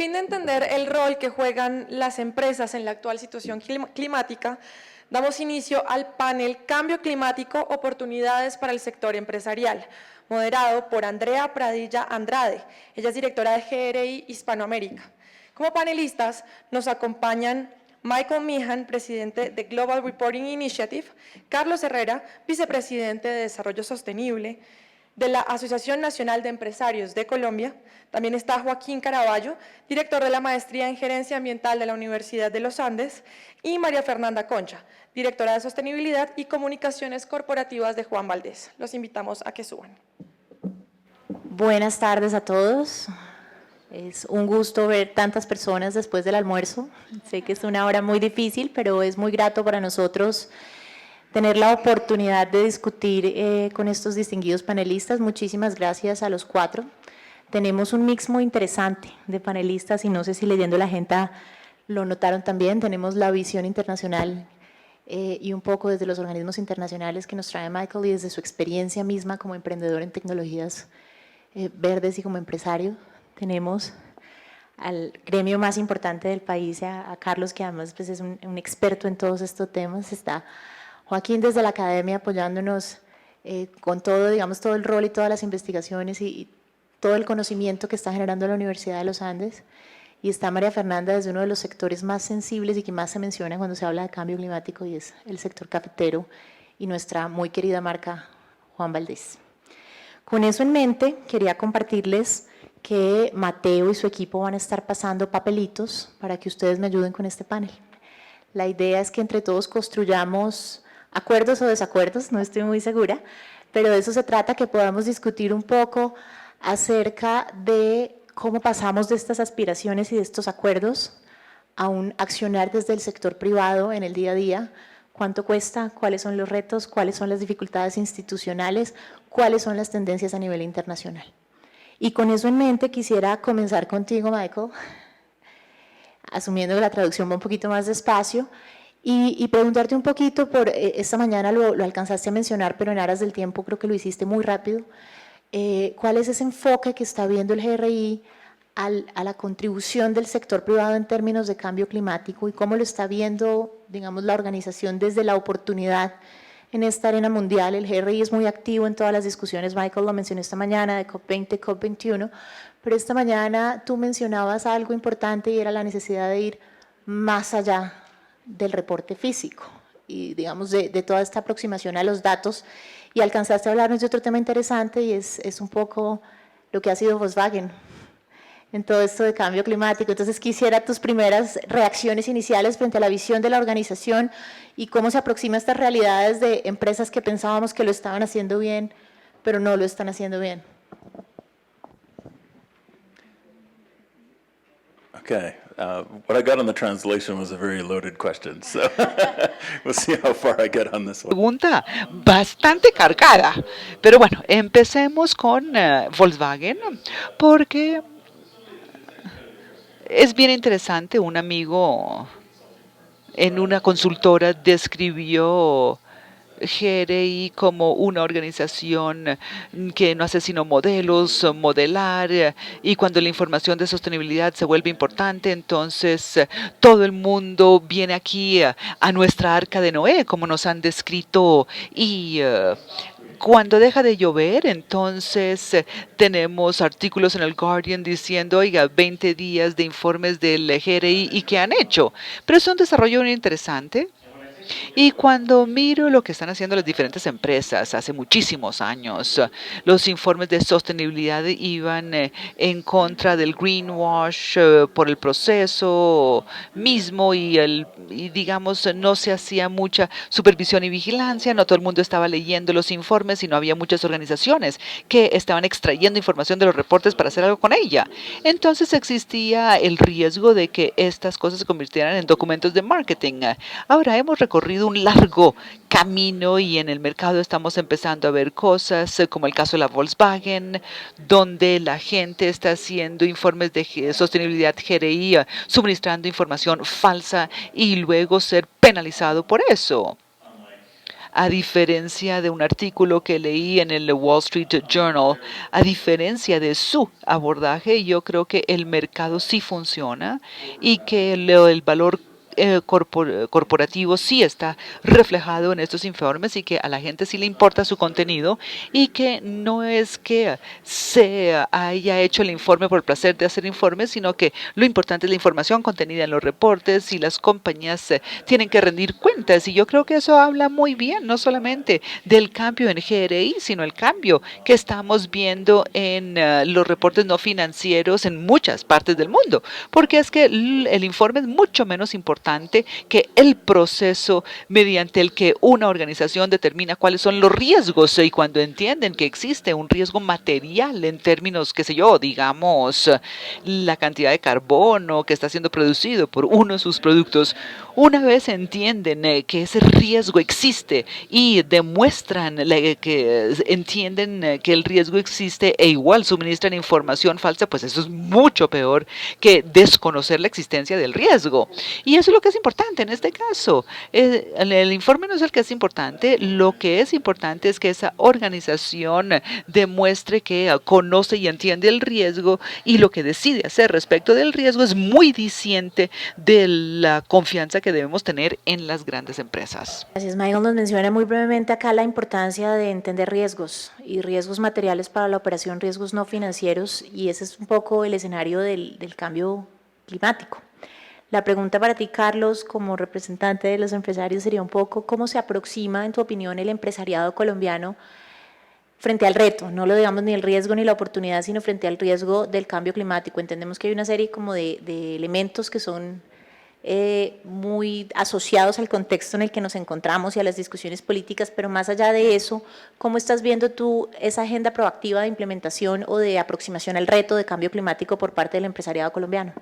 fin de entender el rol que juegan las empresas en la actual situación climática, damos inicio al panel Cambio Climático, Oportunidades para el Sector Empresarial, moderado por Andrea Pradilla Andrade. Ella es directora de GRI Hispanoamérica. Como panelistas nos acompañan Michael Meehan, presidente de Global Reporting Initiative, Carlos Herrera, vicepresidente de Desarrollo Sostenible de la Asociación Nacional de Empresarios de Colombia. También está Joaquín Caraballo, director de la Maestría en Gerencia Ambiental de la Universidad de los Andes, y María Fernanda Concha, directora de Sostenibilidad y Comunicaciones Corporativas de Juan Valdez. Los invitamos a que suban. Buenas tardes a todos. Es un gusto ver tantas personas después del almuerzo. Sé que es una hora muy difícil, pero es muy grato para nosotros tener la oportunidad de discutir con estos distinguidos panelistas. Muchísimas gracias a los cuatro. Tenemos un mix muy interesante de panelistas y no sé si leyendo la agenda lo notaron también. Tenemos la visión internacional y un poco desde los organismos internacionales que nos trae Michael y desde su experiencia misma como emprendedor en tecnologías verdes y como empresario. Tenemos al gremio más importante del país, a Carlos, que además pues, es un experto en todos estos temas. Está Joaquín desde la academia apoyándonos con todo, digamos, todo el rol y todas las investigaciones y todo el conocimiento que está generando la Universidad de los Andes. Y está María Fernanda desde uno de los sectores más sensibles y que más se menciona cuando se habla de cambio climático, y es el sector cafetero y nuestra muy querida marca Juan Valdez. Con eso en mente, quería compartirles que Mateo y su equipo van a estar pasando papelitos para que ustedes me ayuden con este panel. La idea es que entre todos construyamos acuerdos o desacuerdos, no estoy muy segura, pero de eso se trata, que podamos discutir un poco acerca de cómo pasamos de estas aspiraciones y de estos acuerdos a un accionar desde el sector privado en el día a día. ¿Cuánto cuesta? ¿Cuáles son los retos? ¿Cuáles son las dificultades institucionales? ¿Cuáles son las tendencias a nivel internacional? Y con eso en mente quisiera comenzar contigo, Michael, asumiendo que la traducción va un poquito más despacio, y preguntarte un poquito por, esta mañana lo alcanzaste a mencionar, pero en aras del tiempo creo que lo hiciste muy rápido, ¿cuál es ese enfoque que está viendo el GRI a la contribución del sector privado en términos de cambio climático y cómo lo está viendo, digamos, la organización desde la oportunidad en esta arena mundial? El GRI es muy activo en todas las discusiones, Michael lo mencionó esta mañana, de COP20, COP21, pero esta mañana tú mencionabas algo importante y era la necesidad de ir más allá del reporte físico y, digamos, de toda esta aproximación a los datos, y alcanzaste a hablarnos de otro tema interesante y es un poco lo que ha sido Volkswagen en todo esto de cambio climático. Entonces quisiera tus primeras reacciones iniciales frente a la visión de la organización y cómo se aproxima a estas realidades de empresas que pensábamos que lo estaban haciendo bien, pero no lo están haciendo bien. Okay, what I got on the translation was a very loaded question, so we'll see how far I get on this one. Pregunta bastante cargada, pero bueno, empecemos con Volkswagen, porque es bien interesante. Un amigo en una consultora describió GRI como una organización que no hace sino modelos, modelar, y cuando la información de sostenibilidad se vuelve importante, entonces todo el mundo viene aquí a nuestra arca de Noé, como nos han descrito, y cuando deja de llover, entonces tenemos artículos en el Guardian diciendo, oiga, 20 días de informes del GRI y qué han hecho. Pero es un desarrollo muy interesante. Y cuando miro lo que están haciendo las diferentes empresas hace muchísimos años, los informes de sostenibilidad iban en contra del greenwash por el proceso mismo y digamos no se hacía mucha supervisión y vigilancia, no todo el mundo estaba leyendo los informes y no había muchas organizaciones que estaban extrayendo información de los reportes para hacer algo con ella. Entonces existía el riesgo de que estas cosas se convirtieran en documentos de marketing. Ahora hemos recorrido un largo camino y en el mercado estamos empezando a ver cosas como el caso de la Volkswagen, donde la gente está haciendo informes de sostenibilidad GRI, suministrando información falsa y luego ser penalizado por eso. a diferencia de un artículo que leí en el Wall Street Journal, a diferencia de su abordaje, yo creo que el mercado sí funciona y que el valor corporativo sí está reflejado en estos informes y que a la gente sí le importa su contenido y que no es que se haya hecho el informe por el placer de hacer informes, sino que lo importante es la información contenida en los reportes y las compañías tienen que rendir cuentas. Y yo creo que eso habla muy bien, no solamente del cambio en GRI, sino el cambio que estamos viendo en los reportes no financieros en muchas partes del mundo, porque es que el informe es mucho menos importante que el proceso mediante el que una organización determina cuáles son los riesgos y cuando entienden que existe un riesgo material en términos, qué sé yo, digamos, la cantidad de carbono que está siendo producido por uno de sus productos, una vez entienden que ese riesgo existe y demuestran que entienden que el riesgo existe e igual suministran información falsa, pues eso es mucho peor que desconocer la existencia del riesgo. Y eso es lo que es importante en este caso. El informe no es el que es importante, lo que es importante es que esa organización demuestre que conoce y entiende el riesgo y lo que decide hacer respecto del riesgo es muy diciente de la confianza que debemos tener en las grandes empresas. Gracias, Michael. Nos menciona muy brevemente acá la importancia de entender riesgos y riesgos materiales para la operación, riesgos no financieros, y ese es un poco el escenario del cambio climático. La pregunta para ti, Carlos, como representante de los empresarios, sería un poco cómo se aproxima, en tu opinión, el empresariado colombiano frente al reto, no lo digamos ni el riesgo ni la oportunidad, sino frente al riesgo del cambio climático. Entendemos que hay una serie como de elementos que son muy asociados al contexto en el que nos encontramos y a las discusiones políticas, pero más allá de eso, ¿cómo estás viendo tú esa agenda proactiva de implementación o de aproximación al reto de cambio climático por parte del empresariado colombiano?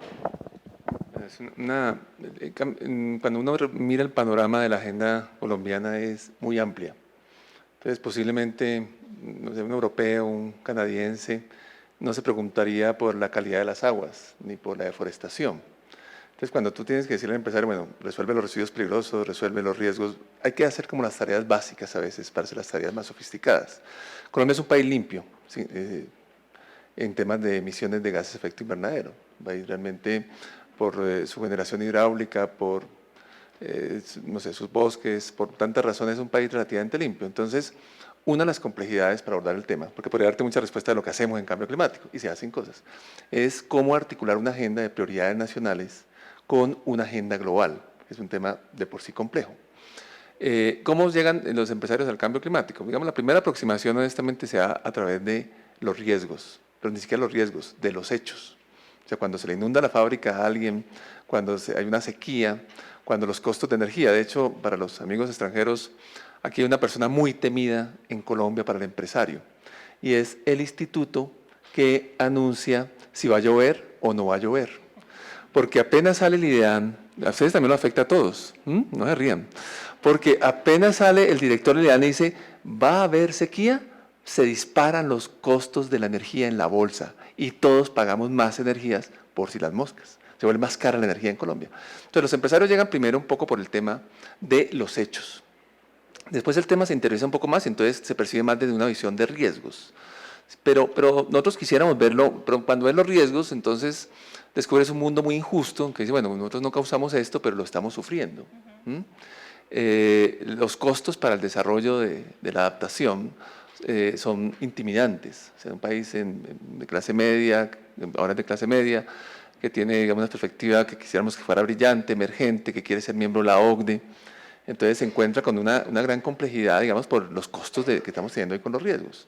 Cuando uno mira el panorama de la agenda colombiana es muy amplia. Entonces, posiblemente, no sé, un europeo, un canadiense, no se preguntaría por la calidad de las aguas ni por la deforestación. Entonces, cuando tú tienes que decirle al empresario, bueno, resuelve los residuos peligrosos, resuelve los riesgos, hay que hacer como las tareas básicas a veces para hacer las tareas más sofisticadas. Colombia es un país limpio, ¿sí? En temas de emisiones de gases de efecto invernadero. Un país realmente por su generación hidráulica, por no sé, sus bosques, por tantas razones es un país relativamente limpio. Entonces, una de las complejidades para abordar el tema, porque podría darte mucha respuesta de lo que hacemos en cambio climático, y se hacen cosas, es cómo articular una agenda de prioridades nacionales con una agenda global, que es un tema de por sí complejo. ¿Cómo llegan los empresarios al cambio climático? Digamos, la primera aproximación honestamente se da a través de los riesgos, pero ni siquiera los riesgos, de los hechos. O sea, cuando se le inunda la fábrica a alguien, cuando hay una sequía, cuando los costos de energía. De hecho, para los amigos extranjeros, aquí hay una persona muy temida en Colombia para el empresario, y es el instituto que anuncia si va a llover o no va a llover. Porque apenas sale el IDEAM, a ustedes también lo afecta a todos, no se rían, porque apenas sale el director del IDEAM y dice, va a haber sequía, se disparan los costos de la energía en la bolsa y todos pagamos más energías por si las moscas. Se vuelve más cara la energía en Colombia. Entonces los empresarios llegan primero un poco por el tema de los hechos. Después el tema se interesa un poco más y entonces se percibe más desde una visión de riesgos. Pero nosotros quisiéramos verlo, pero cuando ves los riesgos, entonces descubres un mundo muy injusto, que dice, bueno, nosotros no causamos esto, pero lo estamos sufriendo. Los costos para el desarrollo de la adaptación son intimidantes. O sea, un país de clase media, ahora es de clase media, que tiene, digamos, una perspectiva que quisiéramos que fuera brillante, emergente, que quiere ser miembro de la OCDE, entonces se encuentra con una gran complejidad, digamos, por los costos que estamos teniendo hoy con los riesgos.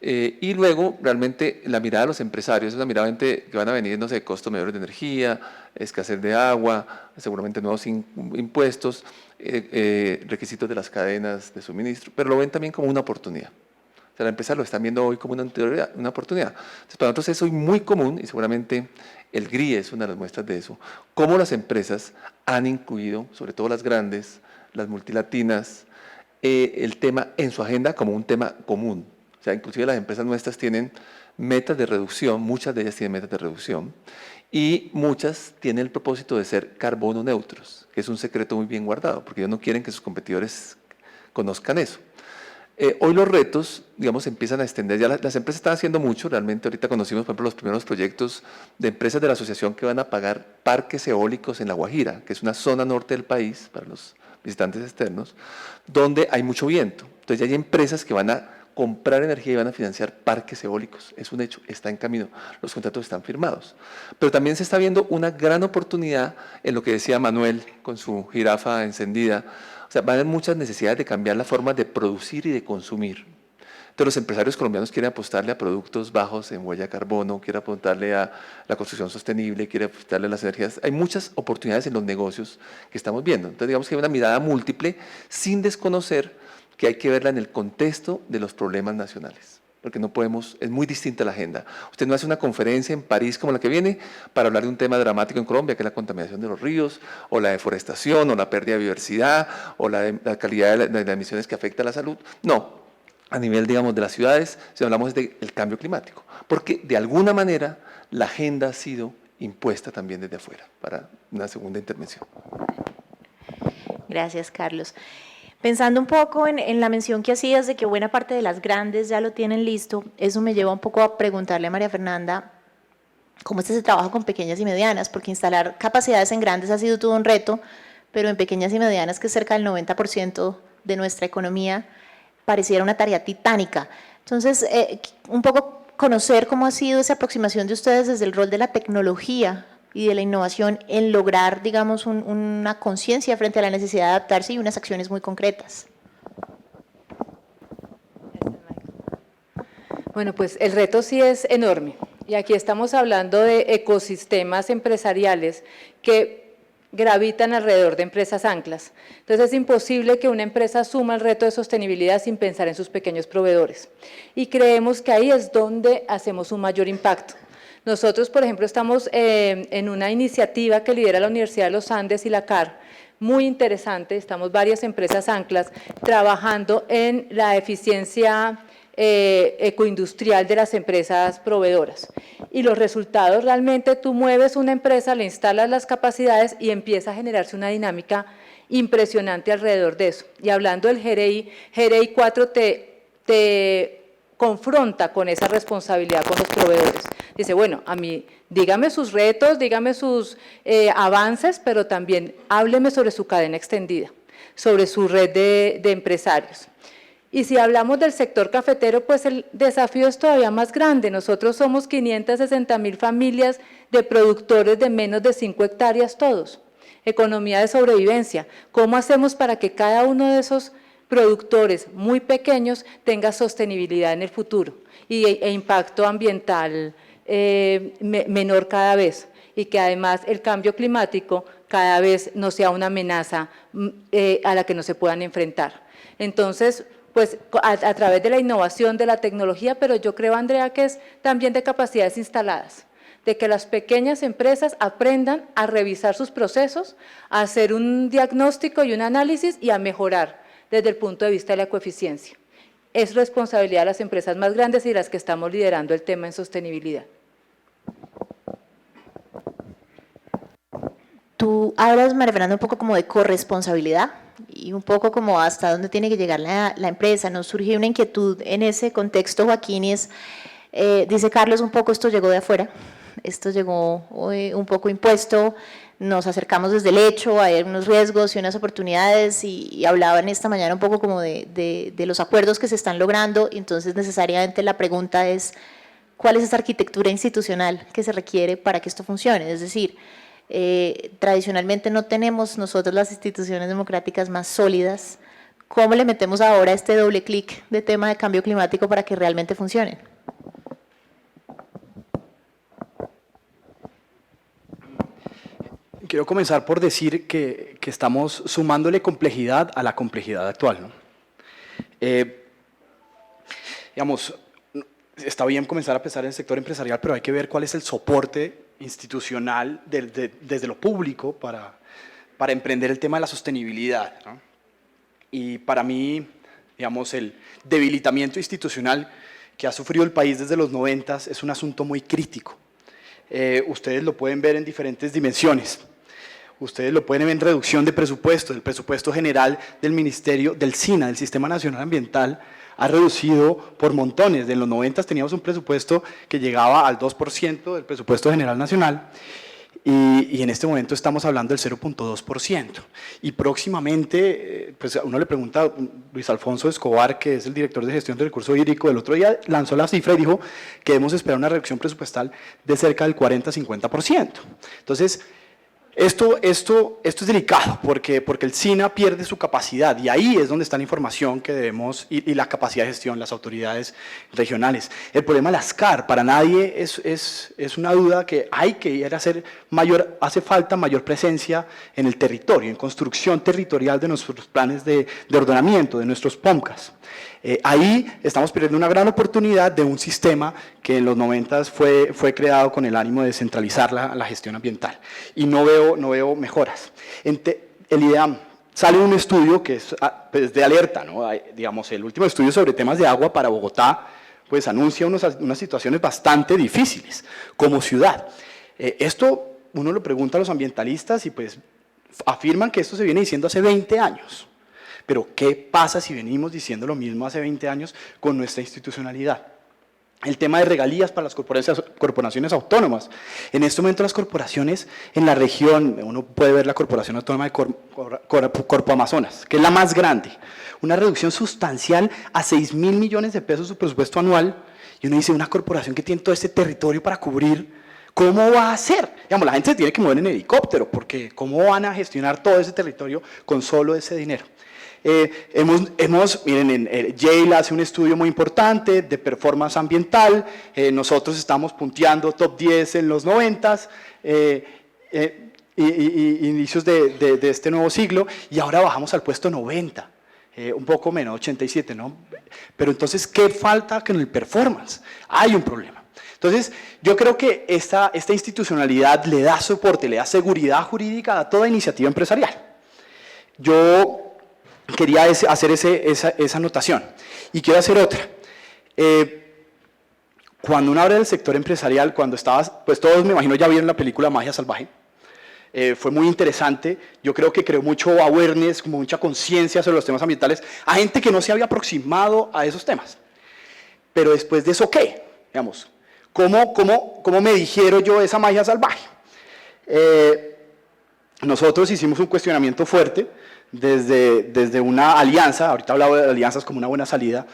Y luego, realmente, la mirada de los empresarios es la mirada que van a venir, no sé, costos mayores de energía, escasez de agua, seguramente nuevos impuestos, requisitos de las cadenas de suministro, pero lo ven también como una oportunidad. O sea, la empresa lo están viendo hoy como una oportunidad. Entonces, para nosotros eso es muy común y seguramente el GRI es una de las muestras de eso. Cómo las empresas han incluido, sobre todo las grandes, las multilatinas, el tema en su agenda como un tema común. O sea, inclusive las empresas nuestras tienen metas de reducción, muchas de ellas tienen metas de reducción, y muchas tienen el propósito de ser carbono neutros, que es un secreto muy bien guardado, porque ellos no quieren que sus competidores conozcan eso. Hoy los retos, digamos, empiezan a extender, ya las empresas están haciendo mucho, realmente ahorita conocimos, por ejemplo, los primeros proyectos de empresas de la asociación que van a pagar parques eólicos en La Guajira, que es una zona norte del país, para los visitantes externos, donde hay mucho viento. Entonces ya hay empresas que van a comprar energía y van a financiar parques eólicos. Es un hecho, está en camino, los contratos están firmados. Pero también se está viendo una gran oportunidad en lo que decía Manuel con su jirafa encendida. O sea, va a haber muchas necesidades de cambiar la forma de producir y de consumir. Entonces los empresarios colombianos quieren apostarle a productos bajos en huella de carbono, quieren apostarle a la construcción sostenible, quieren apostarle a las energías. Hay muchas oportunidades en los negocios que estamos viendo. Entonces digamos que hay una mirada múltiple sin desconocer que hay que verla en el contexto de los problemas nacionales. Porque no podemos, es muy distinta la agenda. Usted no hace una conferencia en París como la que viene para hablar de un tema dramático en Colombia, que es la contaminación de los ríos, o la deforestación, o la pérdida de biodiversidad, o la calidad de las emisiones que afecta a la salud. No, a nivel, digamos, de las ciudades, si hablamos del cambio climático, porque de alguna manera la agenda ha sido impuesta también desde afuera, para una segunda intervención. Gracias, Carlos. Pensando un poco en la mención que hacías de que buena parte de las grandes ya lo tienen listo, eso me lleva un poco a preguntarle a María Fernanda cómo es ese trabajo con pequeñas y medianas, porque instalar capacidades en grandes ha sido todo un reto, pero en pequeñas y medianas, que es cerca del 90% de nuestra economía, pareciera una tarea titánica. Entonces, un poco conocer cómo ha sido esa aproximación de ustedes desde el rol de la tecnología y de la innovación en lograr, digamos, una conciencia frente a la necesidad de adaptarse y unas acciones muy concretas. Bueno, pues el reto sí es enorme. Y aquí estamos hablando de ecosistemas empresariales que gravitan alrededor de empresas anclas. Entonces es imposible que una empresa asuma el reto de sostenibilidad sin pensar en sus pequeños proveedores. Y creemos que ahí es donde hacemos un mayor impacto. Nosotros, por ejemplo, estamos en una iniciativa que lidera la Universidad de los Andes y la CAR, muy interesante, estamos varias empresas anclas trabajando en la eficiencia ecoindustrial de las empresas proveedoras. Y los resultados, realmente tú mueves una empresa, le instalas las capacidades y empieza a generarse una dinámica impresionante alrededor de eso. Y hablando del GRI 4 te confronta con esa responsabilidad con los proveedores. Dice, bueno, a mí, dígame sus retos, dígame sus avances, pero también hábleme sobre su cadena extendida, sobre su red de empresarios. Y si hablamos del sector cafetero, pues el desafío es todavía más grande. Nosotros somos 560.000 familias de productores de menos de 5 hectáreas todos. Economía de sobrevivencia. ¿Cómo hacemos para que cada uno de esos productores muy pequeños tenga sostenibilidad en el futuro e impacto ambiental menor cada vez? Y que además el cambio climático cada vez no sea una amenaza a la que no se puedan enfrentar. Entonces, pues a través de la innovación, de la tecnología, pero yo creo, Andrea, que es también de capacidades instaladas, de que las pequeñas empresas aprendan a revisar sus procesos, a hacer un diagnóstico y un análisis y a mejorar desde el punto de vista de la coeficiencia. Es responsabilidad de las empresas más grandes y las que estamos liderando el tema en sostenibilidad. Tú hablas, María Fernanda, un poco como de corresponsabilidad y un poco como hasta dónde tiene que llegar la empresa. Nos surgió una inquietud en ese contexto, Joaquín, y es, dice Carlos, un poco esto llegó de afuera, esto llegó un poco impuesto, nos acercamos desde el hecho, hay unos riesgos y unas oportunidades y hablaban esta mañana un poco como de los acuerdos que se están logrando, y entonces necesariamente la pregunta es, ¿cuál es esa arquitectura institucional que se requiere para que esto funcione? Es decir, tradicionalmente no tenemos nosotros las instituciones democráticas más sólidas. ¿Cómo le metemos ahora este doble clic de tema de cambio climático para que realmente funcionen? Quiero comenzar por decir que estamos sumándole complejidad a la complejidad actual, ¿no? Digamos, está bien comenzar a pensar en el sector empresarial, pero hay que ver cuál es el soporte institucional desde lo público para emprender el tema de la sostenibilidad, ¿no? Y para mí, digamos, el debilitamiento institucional que ha sufrido el país desde los 90 es un asunto muy crítico. Ustedes lo pueden ver en diferentes dimensiones. ustedes lo pueden ver en reducción de presupuesto, del presupuesto general del Ministerio, del SINA, del Sistema Nacional Ambiental, ha reducido por montones. En los 90 teníamos un presupuesto que llegaba al 2% del presupuesto general nacional y en este momento estamos hablando del 0.2%. Y próximamente, pues uno le pregunta a Luis Alfonso Escobar, que es el director de gestión del recurso hídrico, el otro día lanzó la cifra y dijo que debemos esperar una reducción presupuestal de cerca del 40-50%. Entonces, esto es delicado porque el SINA pierde su capacidad y ahí es donde está la información que debemos y la capacidad de gestión, las autoridades regionales. El problema de las CAR, para nadie es una duda que hay que ir a hacer hace falta mayor presencia en el territorio, en construcción territorial de nuestros planes de ordenamiento, de nuestros POMCAS. Ahí estamos perdiendo una gran oportunidad de un sistema que en los 90 fue creado con el ánimo de centralizar la gestión ambiental y no veo mejoras. El IDEAM sale un estudio que es pues, de alerta, ¿no? Digamos, el último estudio sobre temas de agua para Bogotá pues anuncia unas situaciones bastante difíciles como ciudad. Esto uno lo pregunta a los ambientalistas y pues afirman que esto se viene diciendo hace 20 años. Pero ¿qué pasa si venimos diciendo lo mismo hace 20 años con nuestra institucionalidad? El tema de regalías para las corporaciones autónomas. En este momento las corporaciones en la región, uno puede ver la Corporación Autónoma de Corpo Amazonas, que es la más grande, una reducción sustancial a 6.000 millones de pesos su presupuesto anual, y uno dice, una corporación que tiene todo este territorio para cubrir, ¿cómo va a hacer? Digamos, la gente se tiene que mover en helicóptero, porque ¿cómo van a gestionar todo ese territorio con solo ese dinero? Miren, Yale hace un estudio muy importante de performance ambiental, nosotros estamos punteando top 10 en los 90s, inicios de este nuevo siglo, y ahora bajamos al puesto 90, un poco menos, 87, ¿no? Pero entonces, ¿qué falta con el performance? Hay un problema. Entonces, yo creo que esta institucionalidad le da soporte, le da seguridad jurídica a toda iniciativa empresarial. Yo quería hacer esa anotación y quiero hacer otra. Cuando uno habla del sector empresarial, cuando estabas, pues todos me imagino ya vieron la película Magia Salvaje, fue muy interesante, yo creo que creó mucho awareness, como mucha conciencia sobre los temas ambientales, a gente que no se había aproximado a esos temas. Pero después de eso, ¿qué? Digamos, ¿cómo me dijeron yo esa magia salvaje? Nosotros hicimos un cuestionamiento fuerte, desde una alianza, ahorita hablaba de alianzas como una buena salida,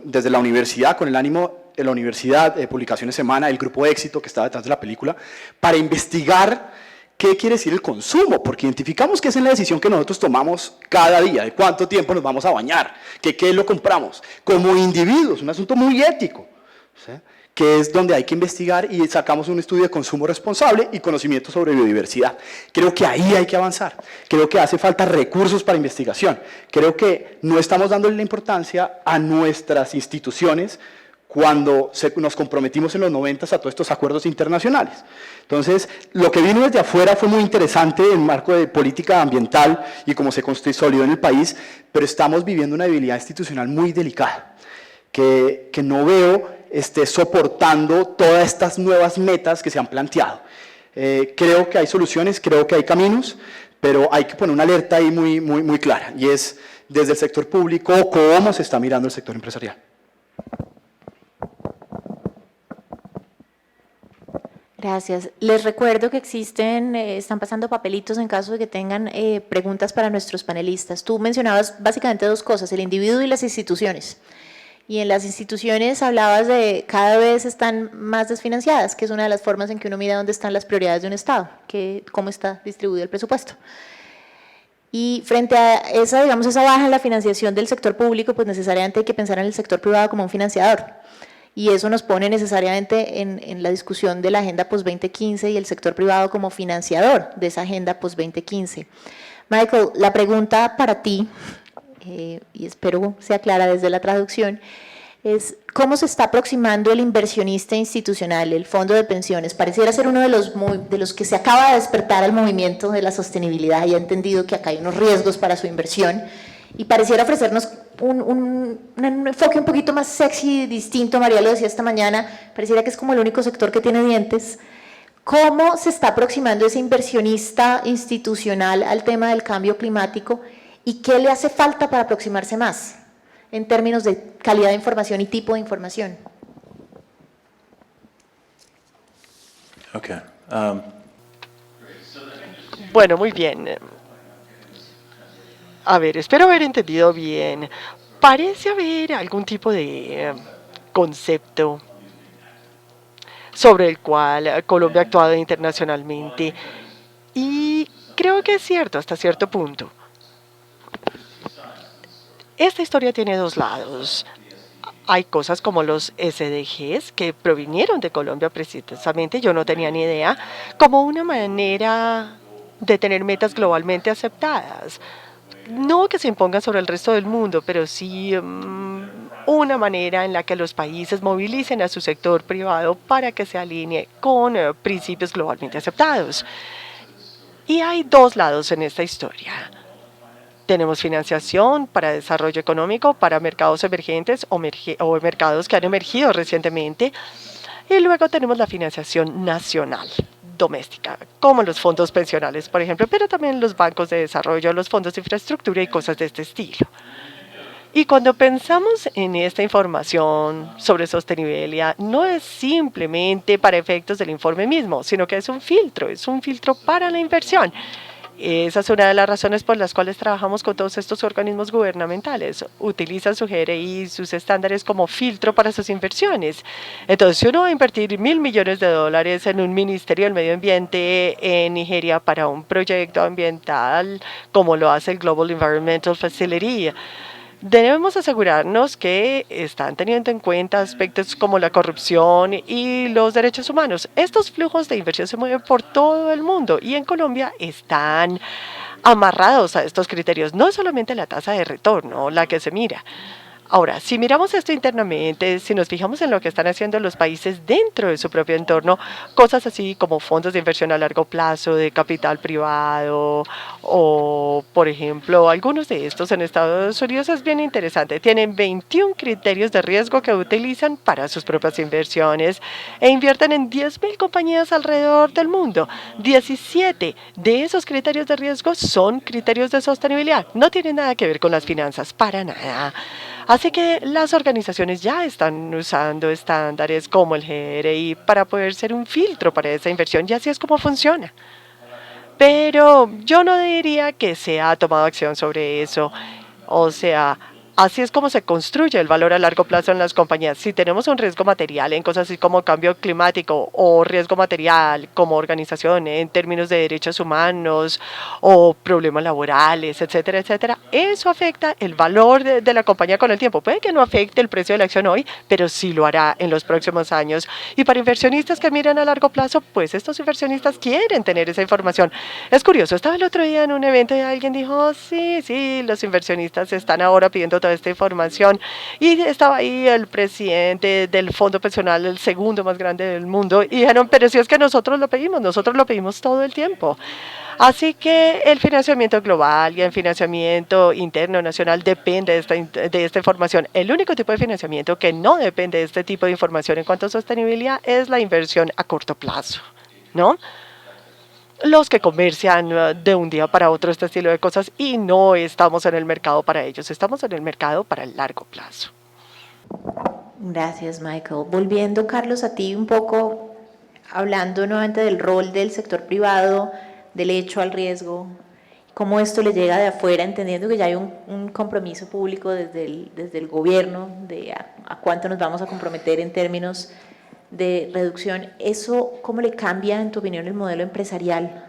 desde la universidad, con el ánimo de la universidad, Publicaciones Semana, el grupo de éxito que estaba detrás de la película, para investigar qué quiere decir el consumo, porque identificamos que esa es la decisión que nosotros tomamos cada día, de cuánto tiempo nos vamos a bañar, qué lo compramos, como individuos, un asunto muy ético, ¿sí? Que es donde hay que investigar y sacamos un estudio de consumo responsable y conocimiento sobre biodiversidad. Creo que ahí hay que avanzar, creo que hace falta recursos para investigación, creo que no estamos dándole la importancia a nuestras instituciones cuando nos comprometimos en los 90 a todos estos acuerdos internacionales. Entonces, lo que vino desde afuera fue muy interesante en marco de política ambiental y cómo se consolidó en el país, pero estamos viviendo una debilidad institucional muy delicada, que no veo soportando todas estas nuevas metas que se han planteado. Creo que hay soluciones, creo que hay caminos, pero hay que poner una alerta ahí muy clara, y es desde el sector público cómo se está mirando el sector empresarial. Gracias. Les recuerdo que están pasando papelitos en caso de que tengan preguntas para nuestros panelistas. Tú mencionabas básicamente dos cosas, el individuo y las instituciones. Y en las instituciones hablabas de cada vez están más desfinanciadas, que es una de las formas en que uno mira dónde están las prioridades de un Estado, cómo está distribuido el presupuesto. Y frente a esa baja en la financiación del sector público, pues necesariamente hay que pensar en el sector privado como un financiador. Y eso nos pone necesariamente en la discusión de la Agenda Post-2015 y el sector privado como financiador de esa Agenda Post-2015. Michael, la pregunta para ti, y espero sea clara desde la traducción, es ¿cómo se está aproximando el inversionista institucional, el fondo de pensiones? Pareciera ser uno de los que se acaba de despertar al movimiento de la sostenibilidad y ha entendido que acá hay unos riesgos para su inversión y pareciera ofrecernos un enfoque un poquito más sexy, distinto. María lo decía esta mañana, pareciera que es como el único sector que tiene dientes. ¿Cómo se está aproximando ese inversionista institucional al tema del cambio climático y qué le hace falta para aproximarse más en términos de calidad de información y tipo de información? Okay. Bueno, muy bien. A ver, espero haber entendido bien. Parece haber algún tipo de concepto sobre el cual Colombia ha actuado internacionalmente y creo que es cierto hasta cierto punto. Esta historia tiene dos lados. Hay cosas como los SDGs que provinieron de Colombia precisamente, yo no tenía ni idea, como una manera de tener metas globalmente aceptadas. No que se impongan sobre el resto del mundo, pero sí una manera en la que los países movilicen a su sector privado para que se alinee con principios globalmente aceptados. Y hay dos lados en esta historia. Tenemos financiación para desarrollo económico, para mercados emergentes o mercados que han emergido recientemente. Y luego tenemos la financiación nacional, doméstica, como los fondos pensionales, por ejemplo, pero también los bancos de desarrollo, los fondos de infraestructura y cosas de este estilo. Y cuando pensamos en esta información sobre sostenibilidad, no es simplemente para efectos del informe mismo, sino que es un filtro para la inversión. Esa es una de las razones por las cuales trabajamos con todos estos organismos gubernamentales. Utilizan su GRI, sus estándares como filtro para sus inversiones. Entonces, si uno va a invertir $1.000 millones en un Ministerio del Medio Ambiente en Nigeria para un proyecto ambiental, como lo hace el Global Environmental Facility, debemos asegurarnos que están teniendo en cuenta aspectos como la corrupción y los derechos humanos. Estos flujos de inversión se mueven por todo el mundo y en Colombia están amarrados a estos criterios. No es solamente la tasa de retorno la que se mira. Ahora, si miramos esto internamente, si nos fijamos en lo que están haciendo los países dentro de su propio entorno, cosas así como fondos de inversión a largo plazo, de capital privado, o por ejemplo, algunos de estos en Estados Unidos es bien interesante. Tienen 21 criterios de riesgo que utilizan para sus propias inversiones e invierten en 10.000 compañías alrededor del mundo. 17 de esos criterios de riesgo son criterios de sostenibilidad. No tienen nada que ver con las finanzas, para nada. Así que las organizaciones ya están usando estándares como el GRI para poder ser un filtro para esa inversión y así es como funciona. Pero yo no diría que se ha tomado acción sobre eso. O sea, así es como se construye el valor a largo plazo en las compañías. Si tenemos un riesgo material en cosas así como cambio climático o riesgo material como organización en términos de derechos humanos o problemas laborales, etcétera, etcétera, eso afecta el valor de la compañía con el tiempo. Puede que no afecte el precio de la acción hoy, pero sí lo hará en los próximos años. Y para inversionistas que miran a largo plazo, pues estos inversionistas quieren tener esa información. Es curioso, estaba el otro día en un evento y alguien dijo, oh, sí, los inversionistas están ahora pidiendo toda esta información y estaba ahí el presidente del fondo pensional, el segundo más grande del mundo, y dijeron, pero si es que nosotros lo pedimos todo el tiempo. Así que el financiamiento global y el financiamiento interno nacional depende de esta información. El único tipo de financiamiento que no depende de este tipo de información en cuanto a sostenibilidad es la inversión a corto plazo, ¿no? Los que comercian de un día para otro este estilo de cosas y no estamos en el mercado para ellos, estamos en el mercado para el largo plazo. Gracias, Michael. Volviendo, Carlos, a ti un poco, hablando nuevamente del rol del sector privado, del hecho al riesgo, cómo esto le llega de afuera, entendiendo que ya hay un compromiso público desde el gobierno de a cuánto nos vamos a comprometer en términos de reducción. ¿Eso cómo le cambia, en tu opinión, el modelo empresarial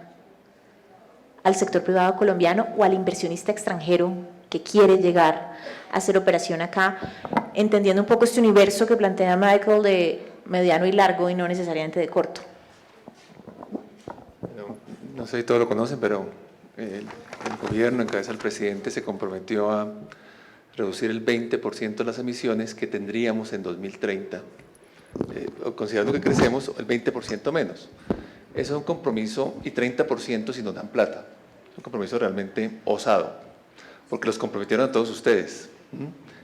al sector privado colombiano o al inversionista extranjero que quiere llegar a hacer operación acá, entendiendo un poco este universo que plantea Michael de mediano y largo y no necesariamente de corto? No sé si todos lo conocen, pero el gobierno, en cabeza del presidente, se comprometió a reducir el 20% de las emisiones que tendríamos en 2030, considerando que crecemos el 20% menos. Eso es un compromiso, y 30% si nos dan plata. Es un compromiso realmente osado, porque los comprometieron a todos ustedes.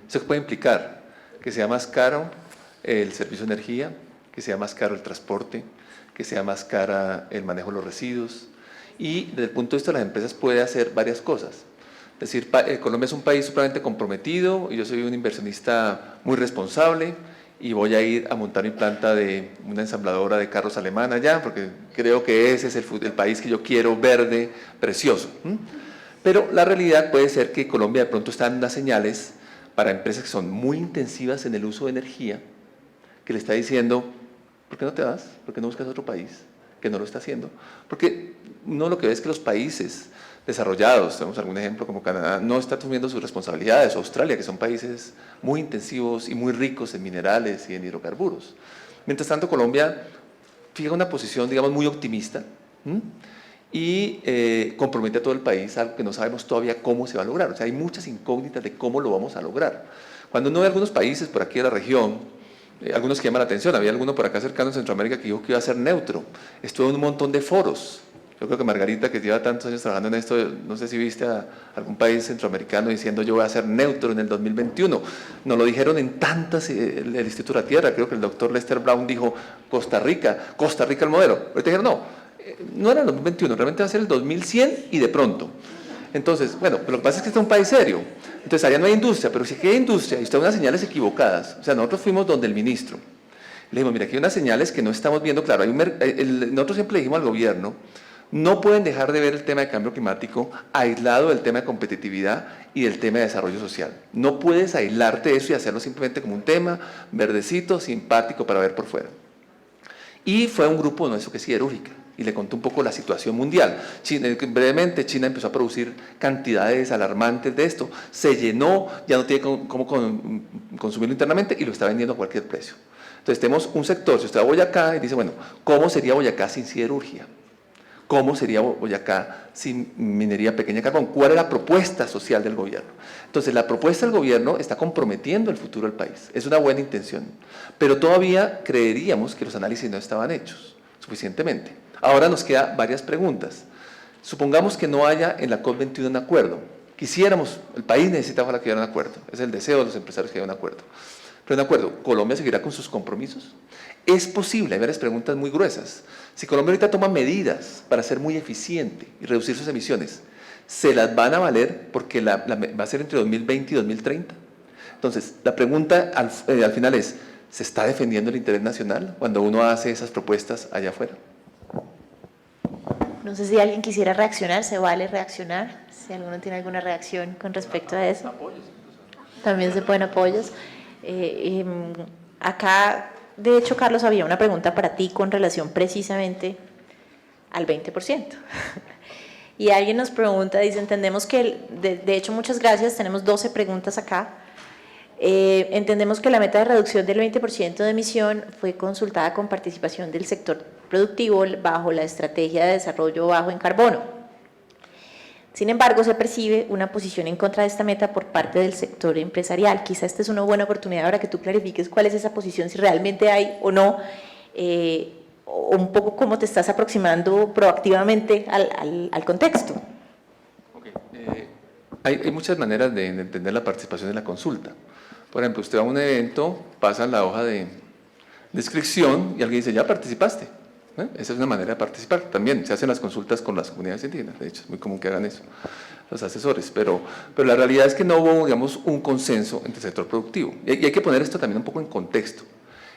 Eso puede implicar que sea más caro el servicio de energía, que sea más caro el transporte, que sea más cara el manejo de los residuos. Y desde el punto de vista de las empresas puede hacer varias cosas. Es decir, Colombia es un país supremamente comprometido y yo soy un inversionista muy responsable y voy a ir a montar mi planta de una ensambladora de carros alemana allá, porque creo que ese es el país que yo quiero, verde, precioso. Pero la realidad puede ser que Colombia de pronto está dando unas señales para empresas que son muy intensivas en el uso de energía, que le está diciendo, ¿por qué no te vas? ¿Por qué no buscas otro país que no lo está haciendo? Porque uno lo que ve es que los países desarrollados, tenemos algún ejemplo como Canadá, no está asumiendo sus responsabilidades, o Australia, que son países muy intensivos y muy ricos en minerales y en hidrocarburos. Mientras tanto, Colombia fija una posición, digamos, muy optimista y compromete a todo el país, algo que no sabemos todavía cómo se va a lograr. O sea, hay muchas incógnitas de cómo lo vamos a lograr. Cuando uno ve algunos países por aquí de la región, algunos que llaman la atención, había alguno por acá cercano en Centroamérica que dijo que iba a ser neutro. Estuvo en un montón de foros. Yo creo que Margarita, que lleva tantos años trabajando en esto, no sé si viste a algún país centroamericano diciendo yo voy a ser neutro en el 2021. Nos lo dijeron en tantas, el Instituto de la Tierra, creo que el doctor Lester Brown dijo Costa Rica el modelo. Ahorita dijeron no era el 2021, realmente va a ser el 2100 y de pronto. Entonces, bueno, pero lo que pasa es que este es un país serio. Entonces allá no hay industria, pero si aquí hay industria y usted da unas señales equivocadas, o sea, nosotros fuimos donde el ministro. Le dijimos, mira, aquí hay unas señales que no estamos viendo claro. Nosotros siempre le dijimos al gobierno, no pueden dejar de ver el tema de cambio climático aislado del tema de competitividad y del tema de desarrollo social. No puedes aislarte de eso y hacerlo simplemente como un tema verdecito, simpático para ver por fuera. Y fue un grupo nuestro que es siderúrgica y le contó un poco la situación mundial. Brevemente, China empezó a producir cantidades alarmantes de esto, se llenó, ya no tiene cómo consumirlo internamente y lo está vendiendo a cualquier precio. Entonces tenemos un sector, si usted va a Boyacá y dice, bueno, ¿cómo sería Boyacá sin siderurgia? ¿Cómo sería Boyacá sin minería pequeña de carbón? ¿Cuál es la propuesta social del gobierno? Entonces, la propuesta del gobierno está comprometiendo el futuro del país. Es una buena intención, pero todavía creeríamos que los análisis no estaban hechos suficientemente. Ahora nos quedan varias preguntas. Supongamos que no haya en la COP21 un acuerdo. Quisiéramos, el país necesita ojalá que haya un acuerdo. Es el deseo de los empresarios que haya un acuerdo. Pero un acuerdo, ¿Colombia seguirá con sus compromisos? Es posible, hay varias preguntas muy gruesas. Si Colombia ahorita toma medidas para ser muy eficiente y reducir sus emisiones, ¿se las van a valer porque va a ser entre 2020 y 2030? Entonces, la pregunta al final es, ¿se está defendiendo el interés nacional cuando uno hace esas propuestas allá afuera? No sé si alguien quisiera reaccionar, ¿se vale reaccionar? Si alguno tiene alguna reacción con respecto a eso. También se pueden apoyos. Acá, de hecho, Carlos, había una pregunta para ti con relación precisamente al 20%. Y alguien nos pregunta, dice, entendemos que, de hecho, muchas gracias, tenemos 12 preguntas acá. Entendemos que la meta de reducción del 20% de emisión fue consultada con participación del sector productivo bajo la estrategia de desarrollo bajo en carbono. Sin embargo, se percibe una posición en contra de esta meta por parte del sector empresarial. Quizá esta es una buena oportunidad para que tú clarifiques cuál es esa posición, si realmente hay o no, o un poco cómo te estás aproximando proactivamente al contexto. Okay. Hay muchas maneras de entender la participación en la consulta. Por ejemplo, usted va a un evento, pasa la hoja de inscripción y alguien dice, ya participaste. Esa es una manera de participar. También se hacen las consultas con las comunidades indígenas, de hecho, es muy común que hagan eso, los asesores, pero la realidad es que no hubo, digamos, un consenso entre el sector productivo. Y hay que poner esto también un poco en contexto.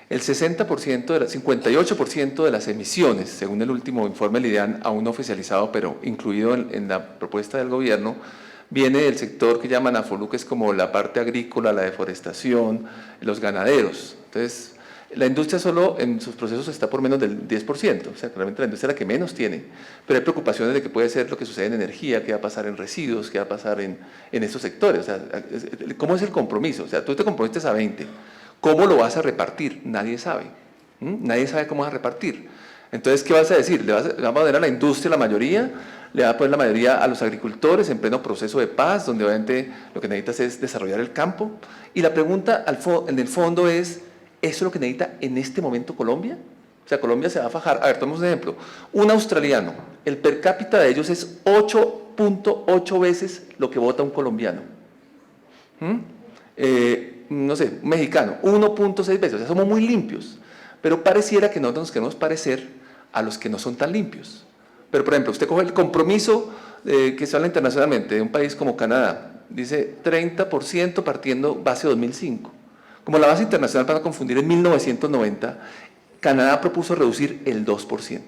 El 58% de las emisiones, según el último informe del IDEAN, aún no oficializado, pero incluido en la propuesta del gobierno, viene del sector que llaman AFOLU, que es como la parte agrícola, la deforestación, los ganaderos. Entonces, la industria solo en sus procesos está por menos del 10%, o sea, realmente la industria es la que menos tiene, pero hay preocupaciones de que puede ser lo que sucede en energía, qué va a pasar en residuos, qué va a pasar en estos sectores, o sea, ¿cómo es el compromiso? O sea, tú te comprometes a 20, ¿cómo lo vas a repartir? Nadie sabe, nadie sabe cómo vas a repartir. Entonces, ¿qué vas a decir? ¿Le vas a poner a la industria la mayoría? ¿Le vas a poner la mayoría a los agricultores en pleno proceso de paz, donde obviamente lo que necesitas es desarrollar el campo? Y la pregunta en el fondo es, ¿eso es lo que necesita en este momento Colombia? O sea, Colombia se va a fajar. A ver, tomemos un ejemplo. Un australiano, el per cápita de ellos es 8.8 veces lo que vota un colombiano. No sé, un mexicano, 1.6 veces. O sea, somos muy limpios. Pero pareciera que nosotros nos queremos parecer a los que no son tan limpios. Pero, por ejemplo, usted coge el compromiso que se habla internacionalmente de un país como Canadá, dice 30% partiendo base 2005. Como la base internacional, para no confundir, en 1990, Canadá propuso reducir el 2%.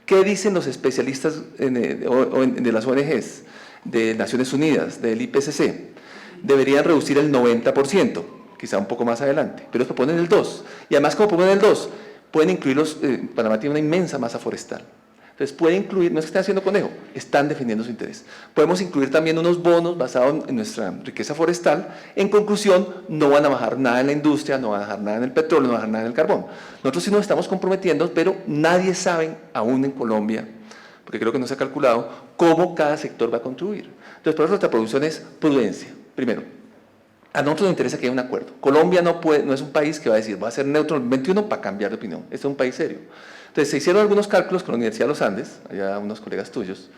¿Qué dicen los especialistas de las ONGs, de Naciones Unidas, del IPCC? Deberían reducir el 90%, quizá un poco más adelante, pero ellos proponen el 2%. Y además, como proponen el 2%, pueden incluirlos, Panamá tiene una inmensa masa forestal. Entonces puede incluir, no es que estén haciendo conejo, están defendiendo su interés. Podemos incluir también unos bonos basados en nuestra riqueza forestal. En conclusión, no van a bajar nada en la industria, no van a bajar nada en el petróleo, no van a bajar nada en el carbón. Nosotros sí nos estamos comprometiendo, pero nadie sabe aún en Colombia, porque creo que no se ha calculado, cómo cada sector va a contribuir. Entonces, por eso nuestra producción es prudencia. Primero, a nosotros nos interesa que haya un acuerdo. Colombia no es un país que va a decir, va a ser neutro en el 21 para cambiar de opinión. Este es un país serio. Entonces se hicieron algunos cálculos con la Universidad de los Andes, allá unos colegas tuyos,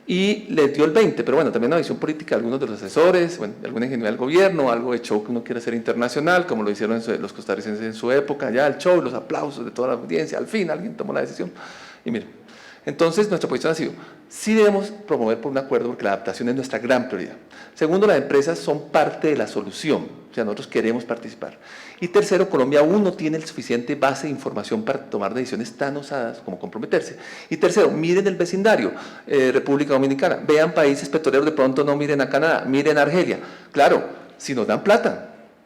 y les dio el 20, pero bueno, también una visión política de algunos de los asesores, bueno, de alguna ingeniería del gobierno, algo de show que uno quiere hacer internacional, como lo hicieron los costarricenses en su época, ya el show, los aplausos de toda la audiencia, al fin alguien tomó la decisión, y miren, entonces nuestra posición ha sido, sí debemos promover por un acuerdo porque la adaptación es nuestra gran prioridad. Segundo, las empresas son parte de la solución, o sea, nosotros queremos participar. Y tercero, Colombia aún no tiene el suficiente base de información para tomar decisiones tan osadas como comprometerse. Y tercero, miren el vecindario, República Dominicana, vean países petroleros, de pronto no miren a Canadá, miren a Argelia. Claro, si nos dan plata,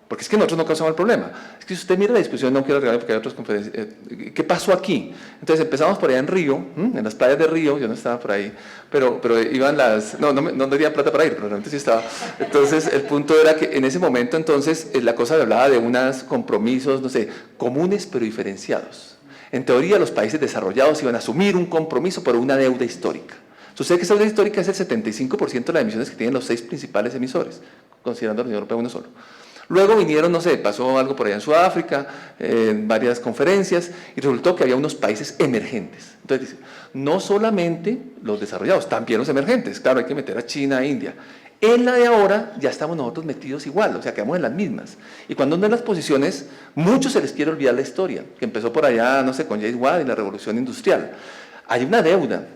porque es que nosotros no causamos el problema. Es que si usted mira la discusión, no quiero regalar porque hay otras conferencias. ¿Qué pasó aquí? Entonces empezamos por allá en Río, en las playas de Río, yo no estaba por ahí, pero iban las... No tenía plata para ir, pero realmente sí estaba. Entonces el punto era que en ese momento entonces la cosa hablaba de unos compromisos, no sé, comunes pero diferenciados. En teoría los países desarrollados iban a asumir un compromiso por una deuda histórica. Sucede que esa deuda histórica es el 75% de las emisiones que tienen los 6 principales emisores, considerando a la Unión Europea uno solo. Luego vinieron, no sé, pasó algo por allá en Sudáfrica, en varias conferencias, y resultó que había unos países emergentes. Entonces dice, no solamente los desarrollados, también los emergentes. Claro, hay que meter a China, a India. En la de ahora ya estamos nosotros metidos igual, o sea, quedamos en las mismas. Y cuando uno ve las posiciones, muchos se les quiere olvidar la historia, que empezó por allá, no sé, con James Watt y la revolución industrial. Hay una deuda.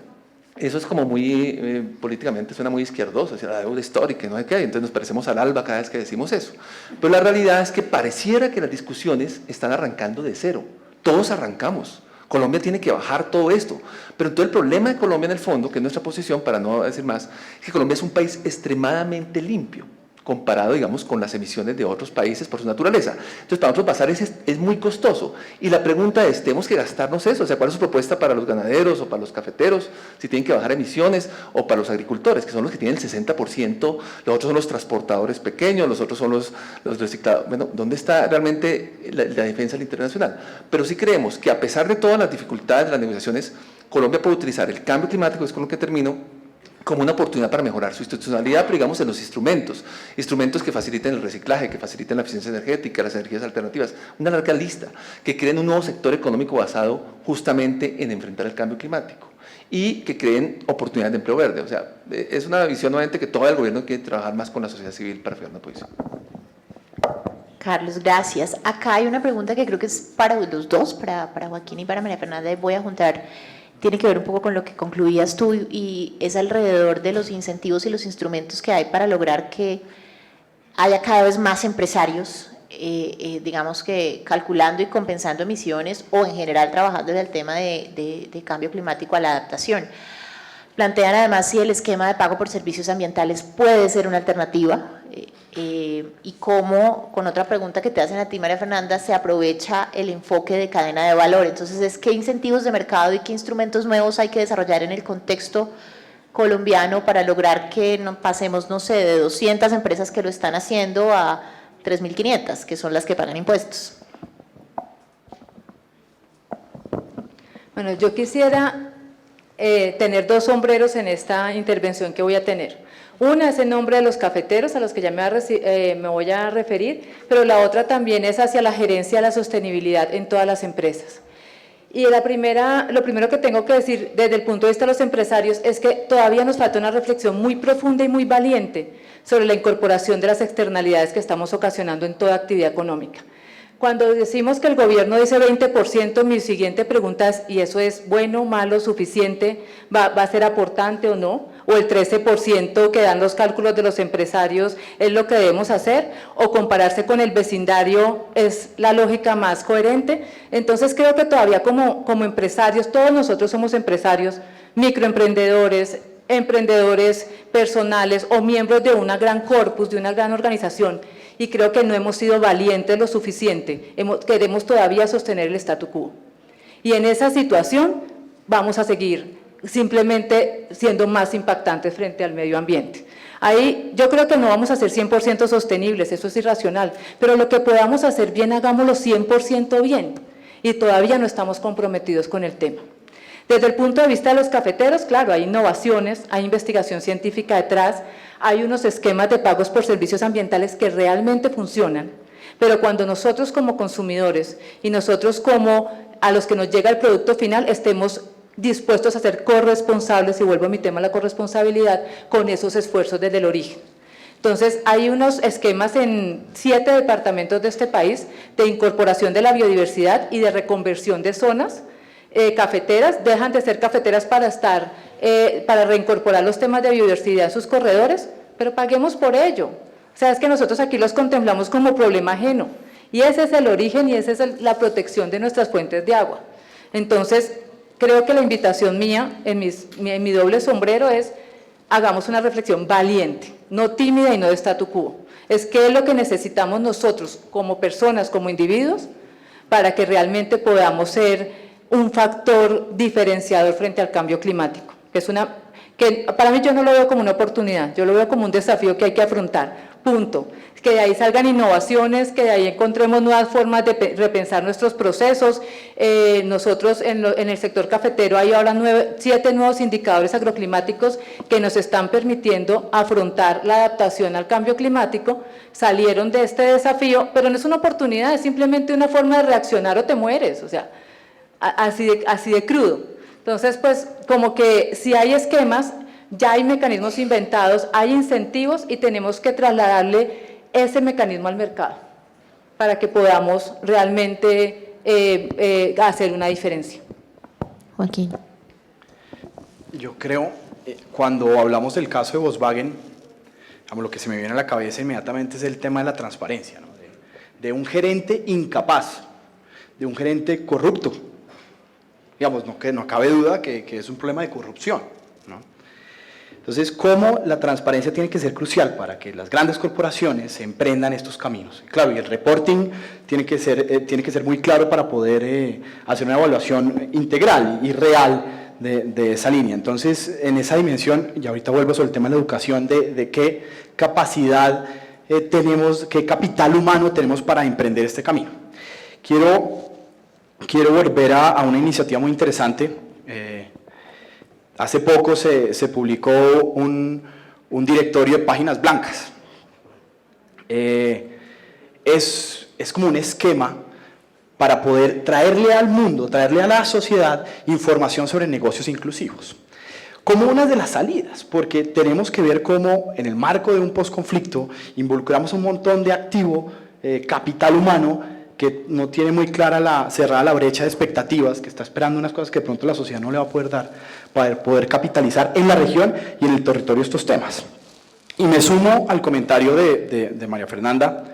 Eso es como muy, políticamente suena muy izquierdoso, o sea, la deuda histórica, no sé qué, entonces nos parecemos al ALBA cada vez que decimos eso. Pero la realidad es que pareciera que las discusiones están arrancando de cero. Todos arrancamos. Colombia tiene que bajar todo esto. Pero entonces el problema de Colombia en el fondo, que es nuestra posición, para no decir más, es que Colombia es un país extremadamente limpio, comparado, digamos, con las emisiones de otros países por su naturaleza. Entonces, para nosotros pasar es muy costoso. Y la pregunta es, ¿tenemos que gastarnos eso? O sea, ¿cuál es su propuesta para los ganaderos o para los cafeteros? Si tienen que bajar emisiones, o para los agricultores, que son los que tienen el 60%, los otros son los transportadores pequeños, los otros son los reciclados. Bueno, ¿dónde está realmente la defensa del internacional? Pero sí creemos que a pesar de todas las dificultades de las negociaciones, Colombia puede utilizar el cambio climático, es con lo que termino, como una oportunidad para mejorar su institucionalidad, pero digamos en los instrumentos que faciliten el reciclaje, que faciliten la eficiencia energética, las energías alternativas, una larga lista, que creen un nuevo sector económico basado justamente en enfrentar el cambio climático y que creen oportunidades de empleo verde. O sea, es una visión nuevamente que todo el gobierno quiere trabajar más con la sociedad civil para fijar una posición. Carlos, gracias. Acá hay una pregunta que creo que es para los dos, para Joaquín y para María Fernanda, y voy a juntar. Tiene que ver un poco con lo que concluías tú y es alrededor de los incentivos y los instrumentos que hay para lograr que haya cada vez más empresarios, digamos que calculando y compensando emisiones o en general trabajando en el tema de cambio climático a la adaptación. Plantean además si el esquema de pago por servicios ambientales puede ser una alternativa y cómo, con otra pregunta que te hacen a ti, María Fernanda, se aprovecha el enfoque de cadena de valor. Entonces, ¿qué incentivos de mercado y qué instrumentos nuevos hay que desarrollar en el contexto colombiano para lograr que no pasemos, no sé, de 200 empresas que lo están haciendo a 3.500, que son las que pagan impuestos? Bueno, yo quisiera tener dos sombreros en esta intervención que voy a tener. Una es en nombre de los cafeteros, a los que ya me voy a referir, pero la otra también es hacia la gerencia de la sostenibilidad en todas las empresas. Y lo primero que tengo que decir desde el punto de vista de los empresarios es que todavía nos falta una reflexión muy profunda y muy valiente sobre la incorporación de las externalidades que estamos ocasionando en toda actividad económica. Cuando decimos que el gobierno dice 20%, mi siguiente pregunta es, ¿y eso es bueno, malo, suficiente? ¿Va a ser aportante o no? ¿O el 13% que dan los cálculos de los empresarios es lo que debemos hacer? ¿O compararse con el vecindario es la lógica más coherente? Entonces creo que todavía como empresarios, todos nosotros somos empresarios, microemprendedores, emprendedores personales o miembros de una gran corpus, de una gran organización, y creo que no hemos sido valientes lo suficiente, queremos todavía sostener el statu quo. Y en esa situación vamos a seguir simplemente siendo más impactantes frente al medio ambiente. Ahí yo creo que no vamos a ser 100% sostenibles, eso es irracional, pero lo que podamos hacer bien, hagámoslo 100% bien, y todavía no estamos comprometidos con el tema. Desde el punto de vista de los cafeteros, claro, hay innovaciones, hay investigación científica detrás, hay unos esquemas de pagos por servicios ambientales que realmente funcionan, pero cuando nosotros como consumidores y nosotros como a los que nos llega el producto final estemos dispuestos a ser corresponsables, y vuelvo a mi tema, la corresponsabilidad, con esos esfuerzos desde el origen. Entonces, hay unos esquemas en 7 departamentos de este país de incorporación de la biodiversidad y de reconversión de zonas cafeteras, dejan de ser cafeteras para reincorporar los temas de biodiversidad en sus corredores, pero paguemos por ello. O sea, es que nosotros aquí los contemplamos como problema ajeno, y ese es el origen y esa es la protección de nuestras fuentes de agua. Entonces, creo que la invitación mía, en mi doble sombrero, es hagamos una reflexión valiente, no tímida y no de statu quo. Es qué es lo que necesitamos nosotros como personas, como individuos, para que realmente podamos ser un factor diferenciador frente al cambio climático, que para mí yo no lo veo como una oportunidad, yo lo veo como un desafío que hay que afrontar, punto. Que de ahí salgan innovaciones, que de ahí encontremos nuevas formas de repensar nuestros procesos. Nosotros en el sector cafetero hay ahora 7 nuevos indicadores agroclimáticos que nos están permitiendo afrontar la adaptación al cambio climático, salieron de este desafío, pero no es una oportunidad, es simplemente una forma de reaccionar o te mueres, o sea, así de crudo. Entonces, pues, como que si hay esquemas, ya hay mecanismos inventados, hay incentivos y tenemos que trasladarle ese mecanismo al mercado para que podamos realmente hacer una diferencia. Joaquín. Yo creo, cuando hablamos del caso de Volkswagen, lo que se me viene a la cabeza inmediatamente es el tema de la transparencia, ¿no? De un gerente incapaz, de un gerente corrupto. Digamos, que no cabe duda que es un problema de corrupción, ¿no? Entonces, ¿cómo la transparencia tiene que ser crucial para que las grandes corporaciones emprendan estos caminos? Claro, y el reporting tiene que ser muy claro para poder hacer una evaluación integral y real de esa línea. Entonces, en esa dimensión, y ahorita vuelvo sobre el tema de la educación, de qué capacidad tenemos, qué capital humano tenemos para emprender este camino. Quiero volver a una iniciativa muy interesante. Hace poco se publicó un directorio de páginas blancas. Es como un esquema para poder traerle al mundo, traerle a la sociedad información sobre negocios inclusivos. Como una de las salidas, porque tenemos que ver cómo en el marco de un posconflicto involucramos un montón de activo, capital humano, que no tiene muy clara cerrada la brecha de expectativas, que está esperando unas cosas que de pronto la sociedad no le va a poder dar, para poder capitalizar en la región y en el territorio estos temas. Y me sumo al comentario de María Fernanda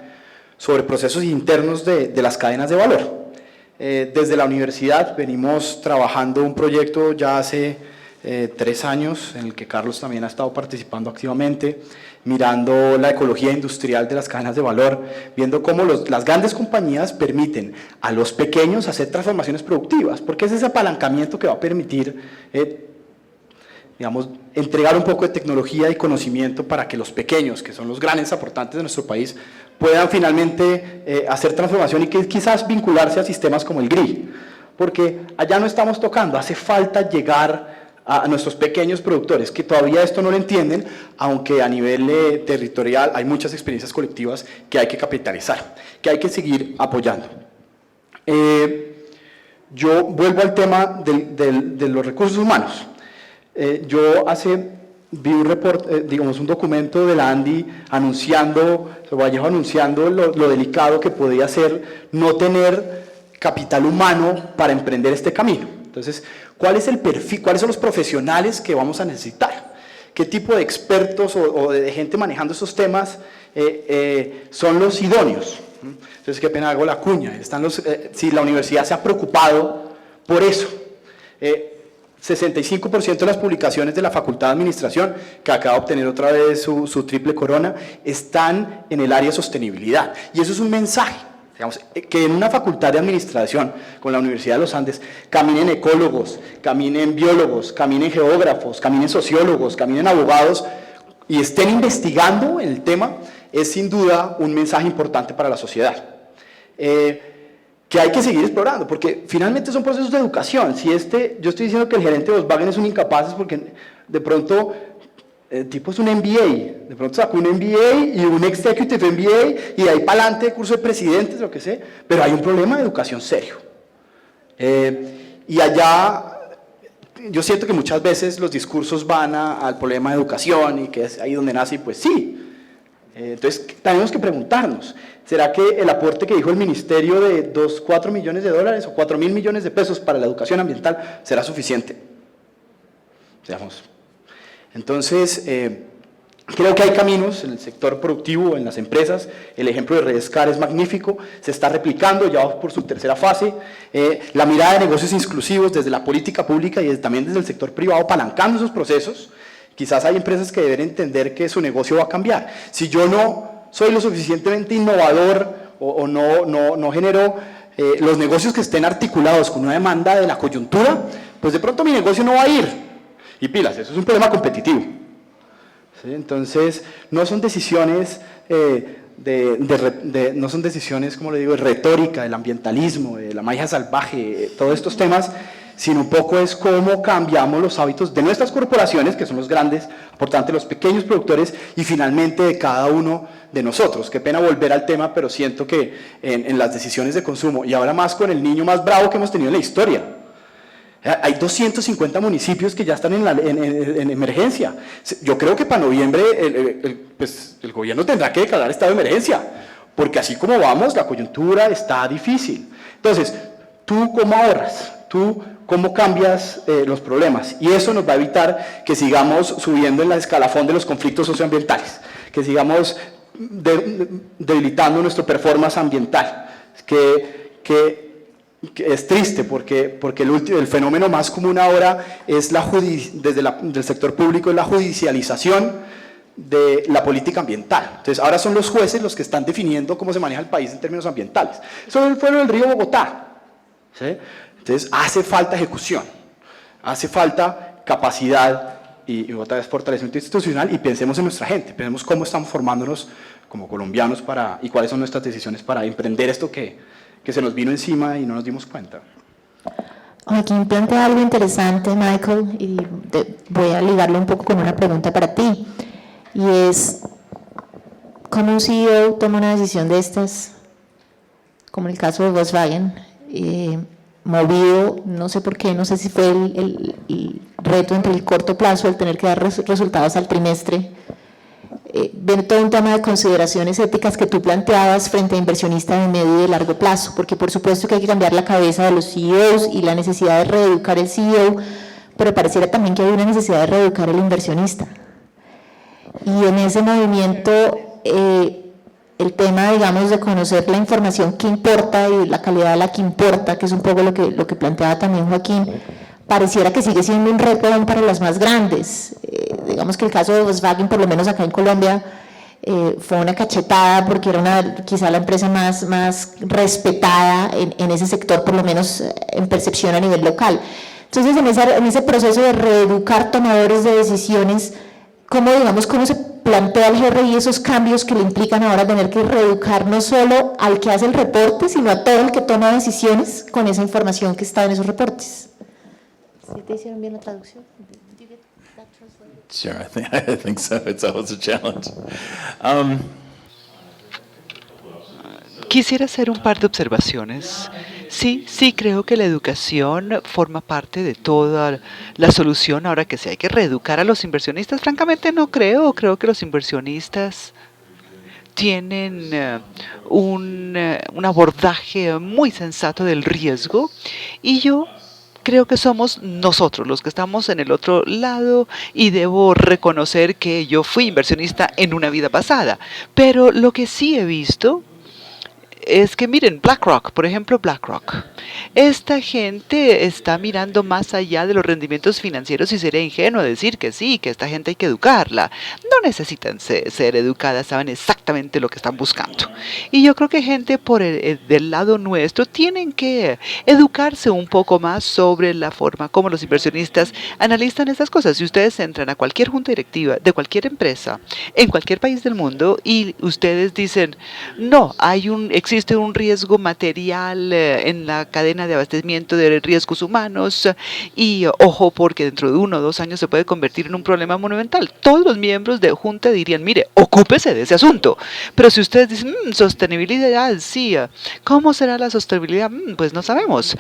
sobre procesos internos de las cadenas de valor. Desde la universidad venimos trabajando un proyecto ya hace 3 años, en el que Carlos también ha estado participando activamente, mirando la ecología industrial de las cadenas de valor, viendo cómo las grandes compañías permiten a los pequeños hacer transformaciones productivas, porque es ese apalancamiento que va a permitir, digamos, entregar un poco de tecnología y conocimiento para que los pequeños, que son los grandes aportantes de nuestro país, puedan finalmente hacer transformación y que quizás vincularse a sistemas como el GRI, porque allá no estamos tocando, hace falta llegar a nuestros pequeños productores, que todavía esto no lo entienden, aunque a nivel territorial hay muchas experiencias colectivas que hay que capitalizar, que hay que seguir apoyando. Yo vuelvo al tema de los recursos humanos. Yo hace vi un digamos, un documento de la ANDI anunciando, Vallejo anunciando lo delicado que podía ser no tener capital humano para emprender este camino. Entonces, ¿cuál es el perfil, cuáles son los profesionales que vamos a necesitar? ¿Qué tipo de expertos o de gente manejando esos temas son los idóneos? Entonces, qué pena hago la cuña. Si la universidad se ha preocupado por eso. 65% de las publicaciones de la Facultad de Administración, que acaba de obtener otra vez su triple corona, están en el área de sostenibilidad. Y eso es un mensaje, digamos, que en una facultad de administración, con la Universidad de los Andes, caminen ecólogos, caminen biólogos, caminen geógrafos, caminen sociólogos, caminen abogados, y estén investigando el tema, es sin duda un mensaje importante para la sociedad. Que hay que seguir explorando, porque finalmente son procesos de educación. Si yo estoy diciendo que el gerente de Volkswagen es un incapaz, es porque de pronto el tipo es un MBA, de pronto sacó un MBA y un Executive MBA, y de ahí para adelante curso de presidentes, lo que sea, pero hay un problema de educación serio. Y allá, yo siento que muchas veces los discursos van al problema de educación, y que es ahí donde nace, y pues sí. Entonces, tenemos que preguntarnos, ¿será que el aporte que dijo el ministerio de 4 millones de dólares o 4.000 millones de pesos para la educación ambiental será suficiente? Digamos. Entonces, creo que hay caminos en el sector productivo, en las empresas. El ejemplo de Redescar es magnífico, se está replicando, ya va por su tercera fase. La mirada de negocios inclusivos desde la política pública y también desde el sector privado, apalancando esos procesos. Quizás hay empresas que deben entender que su negocio va a cambiar. Si yo no soy lo suficientemente innovador o no genero los negocios que estén articulados con una demanda de la coyuntura, pues de pronto mi negocio no va a ir. Y pilas, eso es un problema competitivo. ¿Sí? Entonces, no son decisiones no son decisiones, como le digo, de retórica, del ambientalismo, de la magia salvaje, todos estos temas, sino un poco es cómo cambiamos los hábitos de nuestras corporaciones, que son los grandes, por tanto los pequeños productores, y finalmente de cada uno de nosotros. Qué pena volver al tema, pero siento que en las decisiones de consumo, y ahora más con el niño más bravo que hemos tenido en la historia, hay 250 municipios que ya están en emergencia. Yo creo que para noviembre el gobierno tendrá que declarar estado de emergencia, porque así como vamos, la coyuntura está difícil. Entonces, ¿tú cómo ahorras? ¿Tú cómo cambias los problemas? Y eso nos va a evitar que sigamos subiendo en la escalafón de los conflictos socioambientales, que sigamos debilitando nuestro performance ambiental, que es triste porque el fenómeno más común ahora es desde del sector público es la judicialización de la política ambiental. Entonces ahora son los jueces los que están definiendo cómo se maneja el país en términos ambientales. Eso fue el río Bogotá. ¿Sí? Entonces hace falta ejecución, hace falta capacidad y otra vez fortalecimiento institucional, y pensemos en nuestra gente, pensemos cómo estamos formándonos como colombianos y cuáles son nuestras decisiones para emprender esto que se nos vino encima y no nos dimos cuenta. Joaquín plantea algo interesante, Michael, y voy a ligarlo un poco con una pregunta para ti, y es, ¿cómo un CEO toma una decisión de estas, como en el caso de Volkswagen, movido, no sé por qué, no sé si fue el reto entre el corto plazo, el tener que dar resultados al trimestre, ver todo un tema de consideraciones éticas que tú planteabas frente a inversionistas de medio y de largo plazo, porque por supuesto que hay que cambiar la cabeza de los CEOs y la necesidad de reeducar el CEO, pero pareciera también que hay una necesidad de reeducar el inversionista. Y en ese movimiento, el tema, digamos, de conocer la información que importa y la calidad de la que importa, que es un poco lo que planteaba también Joaquín, pareciera que sigue siendo un reto aún para las más grandes. Digamos que el caso de Volkswagen, por lo menos acá en Colombia, fue una cachetada porque era quizá la empresa más respetada en ese sector, por lo menos en percepción a nivel local. Entonces, en ese proceso de reeducar tomadores de decisiones, ¿cómo se plantea el GRI esos cambios que le implican ahora tener que reeducar no solo al que hace el reporte, sino a todo el que toma decisiones con esa información que está en esos reportes? ¿Sí te hicieron bien la traducción? Sure, I think so. It's always a challenge. Quisiera hacer un par de observaciones. Sí, sí, creo que la educación forma parte de toda la solución. Ahora que si hay que reeducar a los inversionistas, francamente no creo. Creo que los inversionistas tienen un abordaje muy sensato del riesgo y yo creo que somos nosotros los que estamos en el otro lado y debo reconocer que yo fui inversionista en una vida pasada. Pero lo que sí he visto es que miren, BlackRock, por ejemplo, BlackRock. Esta gente está mirando más allá de los rendimientos financieros y sería ingenuo decir que sí, que esta gente hay que educarla. No necesitan ser educadas, saben exactamente lo que están buscando. Y yo creo que gente del lado nuestro tienen que educarse un poco más sobre la forma como los inversionistas analizan estas cosas. Si ustedes entran a cualquier junta directiva de cualquier empresa en cualquier país del mundo y ustedes dicen, no, existe un riesgo material en la cadena de abastecimiento de riesgos humanos y ojo porque dentro de 1 o 2 años se puede convertir en un problema monumental. Todos los miembros de junta dirían, mire, ocúpese de ese asunto. Pero si ustedes dicen, sostenibilidad, sí, ¿cómo será la sostenibilidad? Pues no sabemos,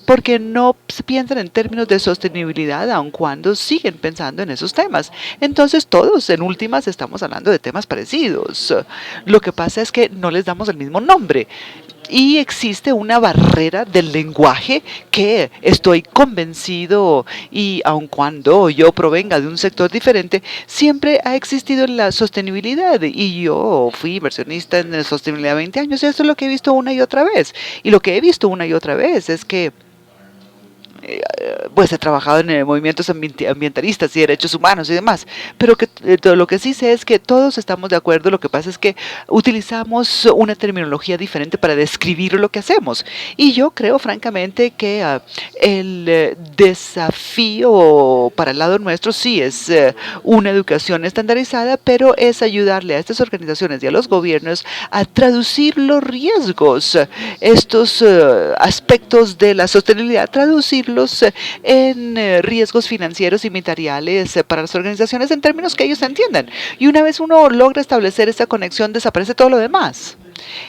porque no piensan en términos de sostenibilidad aun cuando siguen pensando en esos temas. Entonces todos en últimas estamos hablando de temas parecidos. Lo que pasa es que no les damos el mismo nombre. Y existe una barrera del lenguaje que estoy convencido, y aun cuando yo provenga de un sector diferente, siempre ha existido en la sostenibilidad. Y yo fui inversionista en la sostenibilidad 20 años, y esto es lo que he visto una y otra vez. Y lo que he visto una y otra vez es que pues he trabajado en movimientos ambientalistas y derechos humanos y demás, pero que lo que sí sé es que todos estamos de acuerdo. Lo que pasa es que utilizamos una terminología diferente para describir lo que hacemos, y yo creo francamente que el desafío para el lado nuestro sí es una educación estandarizada, pero es ayudarle a estas organizaciones y a los gobiernos a traducir los riesgos, estos aspectos de la sostenibilidad, traducirlos en riesgos financieros y materiales para las organizaciones en términos que ellos entiendan. Y una vez uno logra establecer esa conexión, desaparece todo lo demás.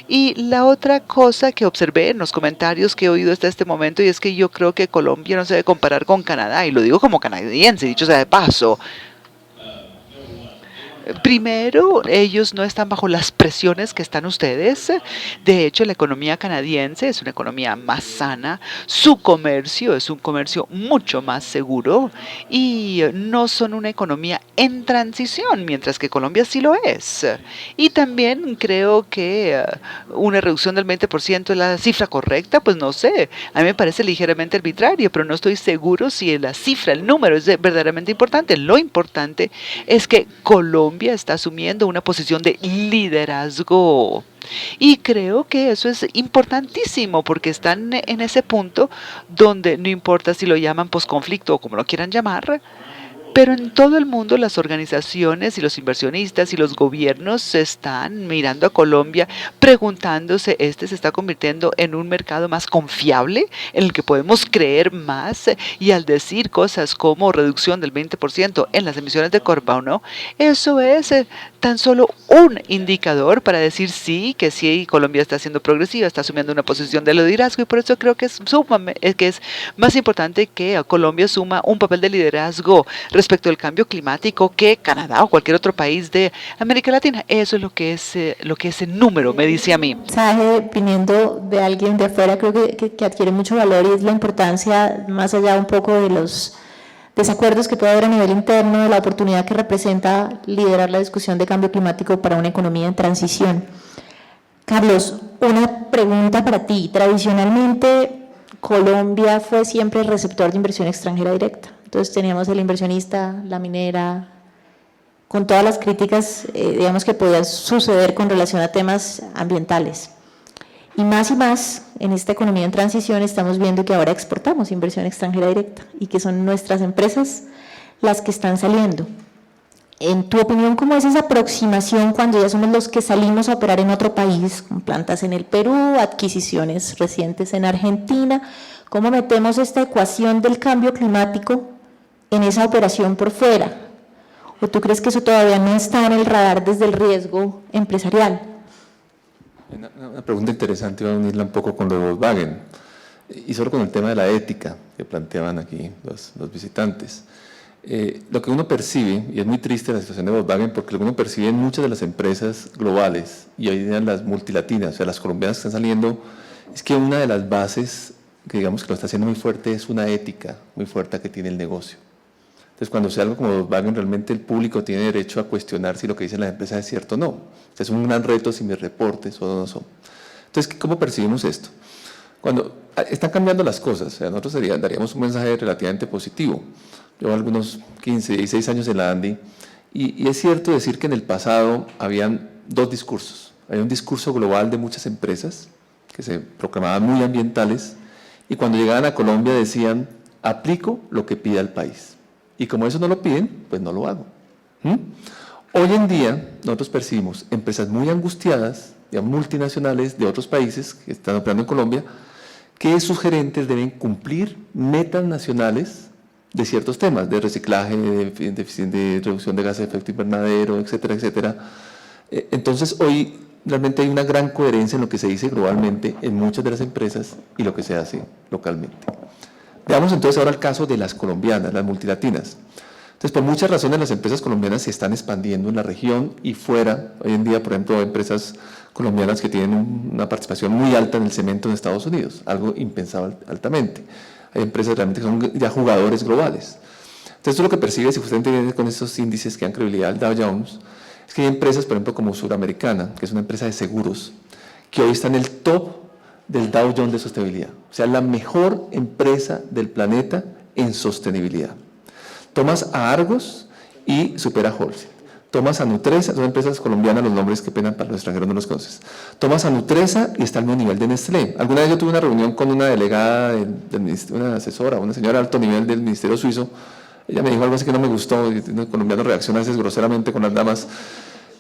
Y la otra cosa que observé en los comentarios que he oído hasta este momento, y es que yo creo que Colombia no se debe comparar con Canadá, y lo digo como canadiense, dicho sea de paso. Primero, ellos no están bajo las presiones que están ustedes. De hecho, la economía canadiense es una economía más sana. Su comercio es un comercio mucho más seguro y no son una economía en transición, mientras que Colombia sí lo es. Y también creo que una reducción del 20% es la cifra correcta. Pues no sé, a mí me parece ligeramente arbitrario, pero no estoy seguro si la cifra, el número es verdaderamente importante. Lo importante es que Colombia está asumiendo una posición de liderazgo. Y creo que eso es importantísimo porque están en ese punto donde no importa si lo llaman posconflicto o como lo quieran llamar, pero en todo el mundo las organizaciones y los inversionistas y los gobiernos se están mirando a Colombia preguntándose, ¿este se está convirtiendo en un mercado más confiable en el que podemos creer más? Y al decir cosas como reducción del 20% en las emisiones de carbono, eso es tan solo un indicador para decir sí, que sí, Colombia está siendo progresiva, está asumiendo una posición de liderazgo, y por eso creo que es más importante que Colombia asuma un papel de liderazgo respecto al cambio climático que Canadá o cualquier otro país de América Latina. Eso es lo que ese número me dice a mí. Un mensaje viniendo de alguien de afuera creo que adquiere mucho valor, y es la importancia, más allá un poco de los desacuerdos que puede haber a nivel interno, de la oportunidad que representa liderar la discusión de cambio climático para una economía en transición. Carlos, una pregunta para ti. Tradicionalmente, Colombia fue siempre el receptor de inversión extranjera directa. Entonces teníamos el inversionista, la minera, con todas las críticas, digamos, que podían suceder con relación a temas ambientales. Y más, en esta economía en transición estamos viendo que ahora exportamos inversión extranjera directa y que son nuestras empresas las que están saliendo. En tu opinión, ¿cómo es esa aproximación cuando ya somos los que salimos a operar en otro país, con plantas en el Perú, adquisiciones recientes en Argentina? ¿Cómo metemos esta ecuación del cambio climático en esa operación por fuera? ¿O tú crees que eso todavía no está en el radar desde el riesgo empresarial? Una pregunta interesante, voy a unirla un poco con lo de Volkswagen. Y solo con el tema de la ética que planteaban aquí los visitantes. Lo que uno percibe, y es muy triste la situación de Volkswagen, porque lo que uno percibe en muchas de las empresas globales, y hoy día las multilatinas, o sea, las colombianas que están saliendo, es que una de las bases que digamos que lo está haciendo muy fuerte es una ética muy fuerte que tiene el negocio. Entonces, cuando sea algo como Volkswagen, realmente el público tiene derecho a cuestionar si lo que dicen las empresas es cierto o no. O sea, es un gran reto si mis reportes o no son. Entonces, ¿cómo percibimos esto? Cuando están cambiando las cosas, o sea, nosotros daríamos un mensaje relativamente positivo. Llevo algunos 15, 16 años en la ANDI, y es cierto decir que en el pasado habían dos discursos. Había un discurso global de muchas empresas que se proclamaban muy ambientales, y cuando llegaban a Colombia decían, aplico lo que pida el país. Y como eso no lo piden, pues no lo hago. Hoy en día nosotros percibimos empresas muy angustiadas, ya multinacionales de otros países que están operando en Colombia, que sus gerentes deben cumplir metas nacionales de ciertos temas, de reciclaje, de reducción de gases de efecto invernadero, etcétera, etcétera. Entonces hoy realmente hay una gran coherencia en lo que se dice globalmente en muchas de las empresas y lo que se hace localmente. Veamos entonces ahora el caso de las colombianas, las multilatinas. Entonces, por muchas razones las empresas colombianas se están expandiendo en la región y fuera. Hoy en día, por ejemplo, hay empresas colombianas que tienen una participación muy alta en el cemento en Estados Unidos, algo impensable altamente. Hay empresas realmente que son ya jugadores globales. Entonces, esto es lo que percibe, si usted entiende con estos índices que dan credibilidad al Dow Jones, es que hay empresas, por ejemplo, como Suramericana, que es una empresa de seguros, que hoy está en el top del Dow Jones de sostenibilidad. O sea, la mejor empresa del planeta en sostenibilidad. Tomas a Argos y supera a Holcim. Tomas a Nutresa, son empresas colombianas, los nombres que penan para los extranjeros no los conoces. Tomas a Nutresa y está al mismo nivel de Nestlé. Alguna vez yo tuve una reunión con una delegada, una asesora, una señora de alto nivel del Ministerio Suizo. Ella me dijo algo así que no me gustó, y los colombianos reaccionan a veces groseramente con las damas.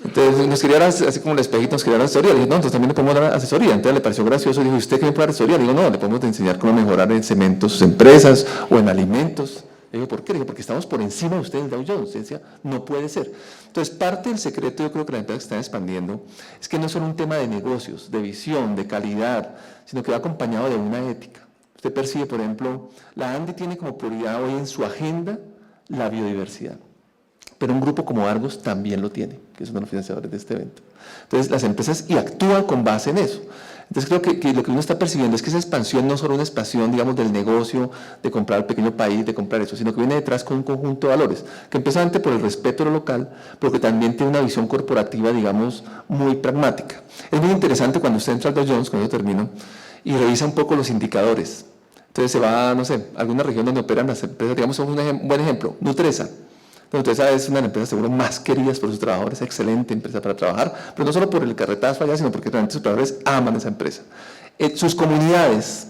Entonces nos quería dar, así como el espejito, nos quería dar asesoría. Le dije, no, entonces también le podemos dar asesoría. Entonces le pareció gracioso, dijo, ¿usted qué me puede dar asesoría? Le digo, no, le podemos enseñar cómo mejorar en cementos sus empresas o en alimentos. Le digo, ¿por qué? Le digo, porque estamos por encima de ustedes del Dow Jones. Y decía, no puede ser. Entonces, parte del secreto, yo creo que las empresas que están expandiendo, es que no es solo un tema de negocios, de visión, de calidad, sino que va acompañado de una ética. Usted percibe, por ejemplo, la ANDI tiene como prioridad hoy en su agenda la biodiversidad. Pero un grupo como Argos también lo tiene, que es uno de los financiadores de este evento. Entonces, las empresas y actúan con base en eso. Entonces, creo que lo que uno está percibiendo es que esa expansión no es solo una expansión, digamos, del negocio, de comprar al pequeño país, de comprar eso, sino que viene detrás con un conjunto de valores, que empieza antes por el respeto a lo local, pero que también tiene una visión corporativa, digamos, muy pragmática. Es muy interesante cuando usted entra al Dow Jones, con eso termino, y revisa un poco los indicadores. Entonces, se va, no sé, a alguna región donde operan las empresas, digamos, un buen ejemplo, Nutresa. Nutresa es una de las empresas seguro más queridas por sus trabajadores, excelente empresa para trabajar, pero no solo por el carretazo allá, sino porque realmente sus trabajadores aman esa empresa. Sus comunidades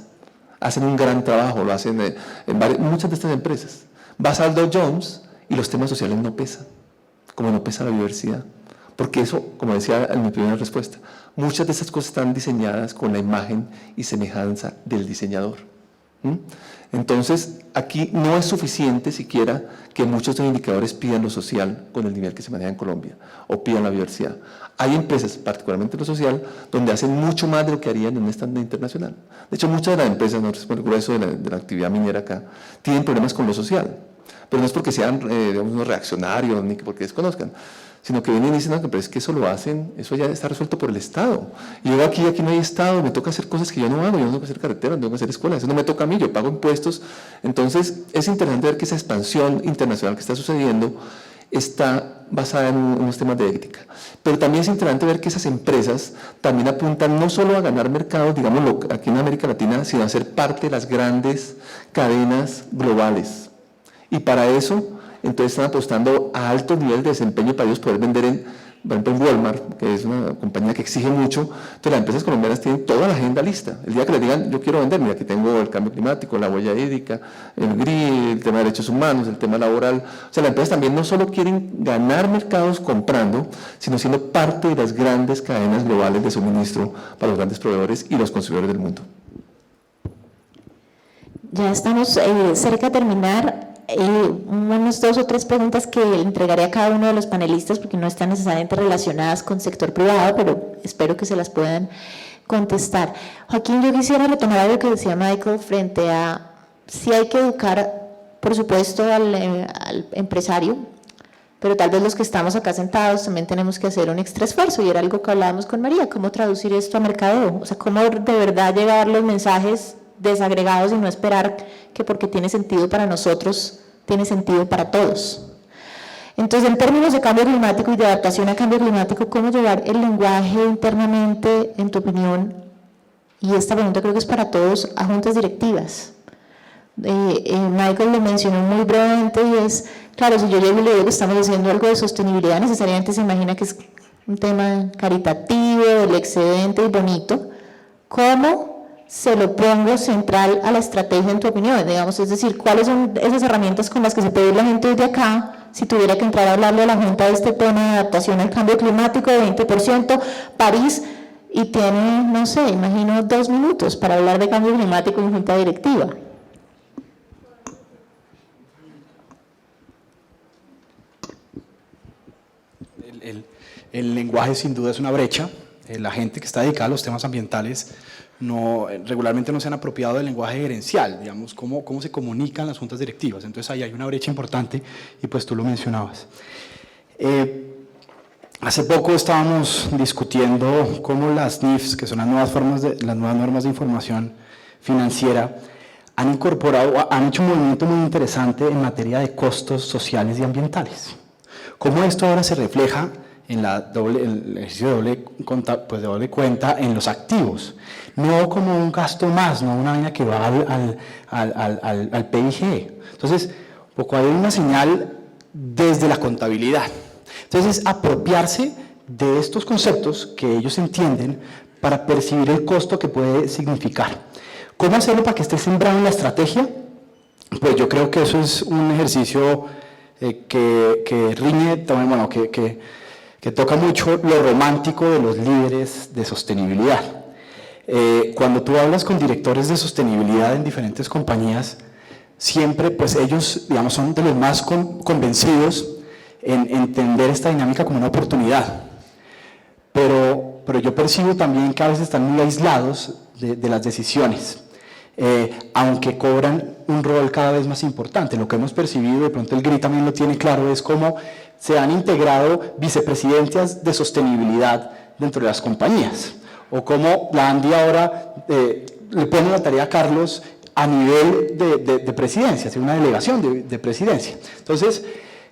hacen un gran trabajo, lo hacen en muchas de estas empresas. Vas al Dow Jones y los temas sociales no pesan, como no pesa la diversidad. Porque eso, como decía en mi primera respuesta, muchas de esas cosas están diseñadas con la imagen y semejanza del diseñador. Entonces, aquí no es suficiente siquiera que muchos de los indicadores pidan lo social con el nivel que se maneja en Colombia o pidan la diversidad. Hay empresas, particularmente lo social, donde hacen mucho más de lo que harían en un estándar internacional. De hecho, muchas de las empresas, nosotros por el grueso de la actividad minera acá, tienen problemas con lo social. Pero no es porque sean, digamos, unos reaccionarios ni porque desconozcan, sino que vienen y dicen, no, pero es que eso lo hacen, eso ya está resuelto por el Estado. Y yo aquí no hay Estado, me toca hacer cosas que yo no hago, yo no tengo que hacer carreteras, no tengo que hacer escuelas, eso no me toca a mí, yo pago impuestos. Entonces, es interesante ver que esa expansión internacional que está sucediendo está basada en unos temas de ética. Pero también es interesante ver que esas empresas también apuntan no solo a ganar mercados, digámoslo, aquí en América Latina, sino a ser parte de las grandes cadenas globales. Y para eso, entonces están apostando a alto nivel de desempeño para ellos poder vender por ejemplo, en Walmart, que es una compañía que exige mucho. Entonces las empresas colombianas tienen toda la agenda lista. El día que les digan, yo quiero vender, mira, aquí tengo el cambio climático, la huella hídrica, el GRI, el tema de derechos humanos, el tema laboral. O sea, las empresas también no solo quieren ganar mercados comprando, sino siendo parte de las grandes cadenas globales de suministro para los grandes proveedores y los consumidores del mundo. Ya estamos cerca de terminar. Unas 2 o 3 preguntas que le entregaré a cada uno de los panelistas porque no están necesariamente relacionadas con sector privado, pero espero que se las puedan contestar. Joaquín, yo quisiera retomar algo que decía Michael frente a si hay que educar, por supuesto, al empresario, pero tal vez los que estamos acá sentados también tenemos que hacer un extra esfuerzo, y era algo que hablábamos con María, cómo traducir esto a mercadeo, o sea, cómo de verdad llegar los mensajes desagregados y no esperar que porque tiene sentido para nosotros, tiene sentido para todos. Entonces, en términos de cambio climático y de adaptación a cambio climático, ¿cómo llevar el lenguaje internamente, en tu opinión? Y esta pregunta creo que es para todos, a juntas directivas. Michael lo mencionó muy brevemente y es, claro, si yo llego y le digo que estamos haciendo algo de sostenibilidad, necesariamente se imagina que es un tema caritativo, del excedente y bonito. ¿Cómo se lo pongo central a la estrategia en tu opinión? Digamos, es decir, ¿cuáles son esas herramientas con las que se puede ir la gente desde acá si tuviera que entrar a hablarle a la Junta de este tema de adaptación al cambio climático de 20%, París, y tiene, no sé, imagino 2 minutos para hablar de cambio climático en Junta Directiva? El lenguaje sin duda es una brecha. La gente que está dedicada a los temas ambientales regularmente no se han apropiado del lenguaje gerencial, digamos, cómo se comunican las juntas directivas. Entonces ahí hay una brecha importante y pues tú lo mencionabas. Hace poco estábamos discutiendo cómo las NIFs, que son las nuevas normas de información financiera, han hecho un movimiento muy interesante en materia de costos sociales y ambientales. Cómo esto ahora se refleja en el ejercicio de doble cuenta en los activos, no como un gasto más, no una vaina que va al PIG. Entonces, poco hay una señal desde la contabilidad. Entonces, es apropiarse de estos conceptos que ellos entienden para percibir el costo que puede significar. ¿Cómo hacerlo para que esté sembrado en la estrategia? Pues yo creo que eso es un ejercicio que riñe, bueno, que toca mucho lo romántico de los líderes de sostenibilidad. Cuando tú hablas con directores de sostenibilidad en diferentes compañías, siempre pues ellos, digamos, son de los más convencidos en entender esta dinámica como una oportunidad. Pero yo percibo también que a veces están muy aislados de las decisiones, aunque cobran un rol cada vez más importante. Lo que hemos percibido, de pronto el GRI también lo tiene claro, es cómo se han integrado vicepresidencias de sostenibilidad dentro de las compañías, o cómo la ANDI ahora le pone la tarea a Carlos a nivel de presidencia, una delegación de presidencia. Entonces,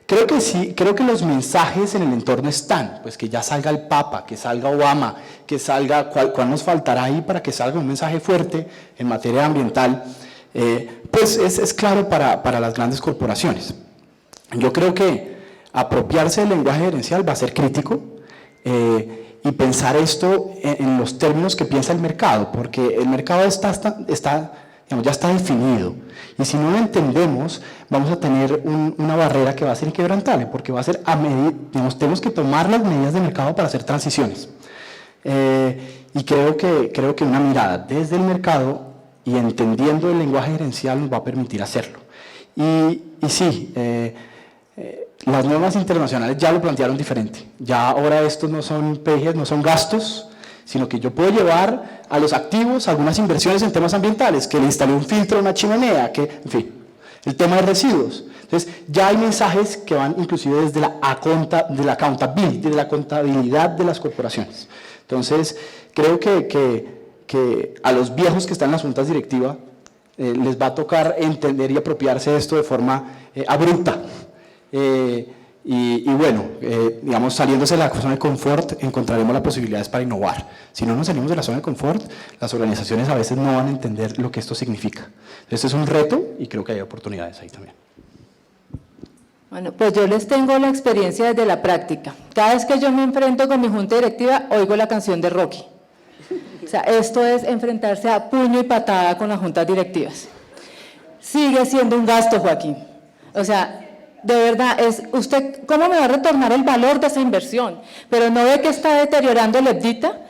creo que sí, creo que los mensajes en el entorno están, pues que ya salga el Papa, que salga Obama, que salga, ¿cuál nos faltará ahí para que salga un mensaje fuerte en materia ambiental? Pues es claro para las grandes corporaciones. Yo creo que apropiarse del lenguaje gerencial va a ser crítico y pensar esto en los términos que piensa el mercado, porque el mercado digamos, ya está definido, y si no lo entendemos vamos a tener una barrera que va a ser inquebrantable, porque va a ser digamos, tenemos que tomar las medidas de mercado para hacer transiciones, y creo que una mirada desde el mercado y entendiendo el lenguaje gerencial nos va a permitir hacerlo. Y sí, las normas internacionales ya lo plantearon diferente. Ya ahora estos no son PGs, no son gastos, sino que yo puedo llevar a los activos algunas inversiones en temas ambientales, que le instalé un filtro a una chimenea, en fin, el tema de residuos. Entonces, ya hay mensajes que van inclusive desde la accountability, de la contabilidad de las corporaciones. Entonces, creo que a los viejos que están en las juntas directivas les va a tocar entender y apropiarse de esto de forma abrupta. Y bueno, digamos, saliéndose de la zona de confort, encontraremos las posibilidades para innovar. Si no nos salimos de la zona de confort, las organizaciones a veces no van a entender lo que esto significa. Este es un reto y creo que hay oportunidades ahí también. Bueno, pues yo les tengo la experiencia desde la práctica. Cada vez que yo me enfrento con mi junta directiva, oigo la canción de Rocky. O sea, esto es enfrentarse a puño y patada con las juntas directivas. Sigue siendo un gasto, Joaquín. O sea, de verdad, usted, ¿cómo me va a retornar el valor de esa inversión? Pero no ve que está deteriorando el EBITDA,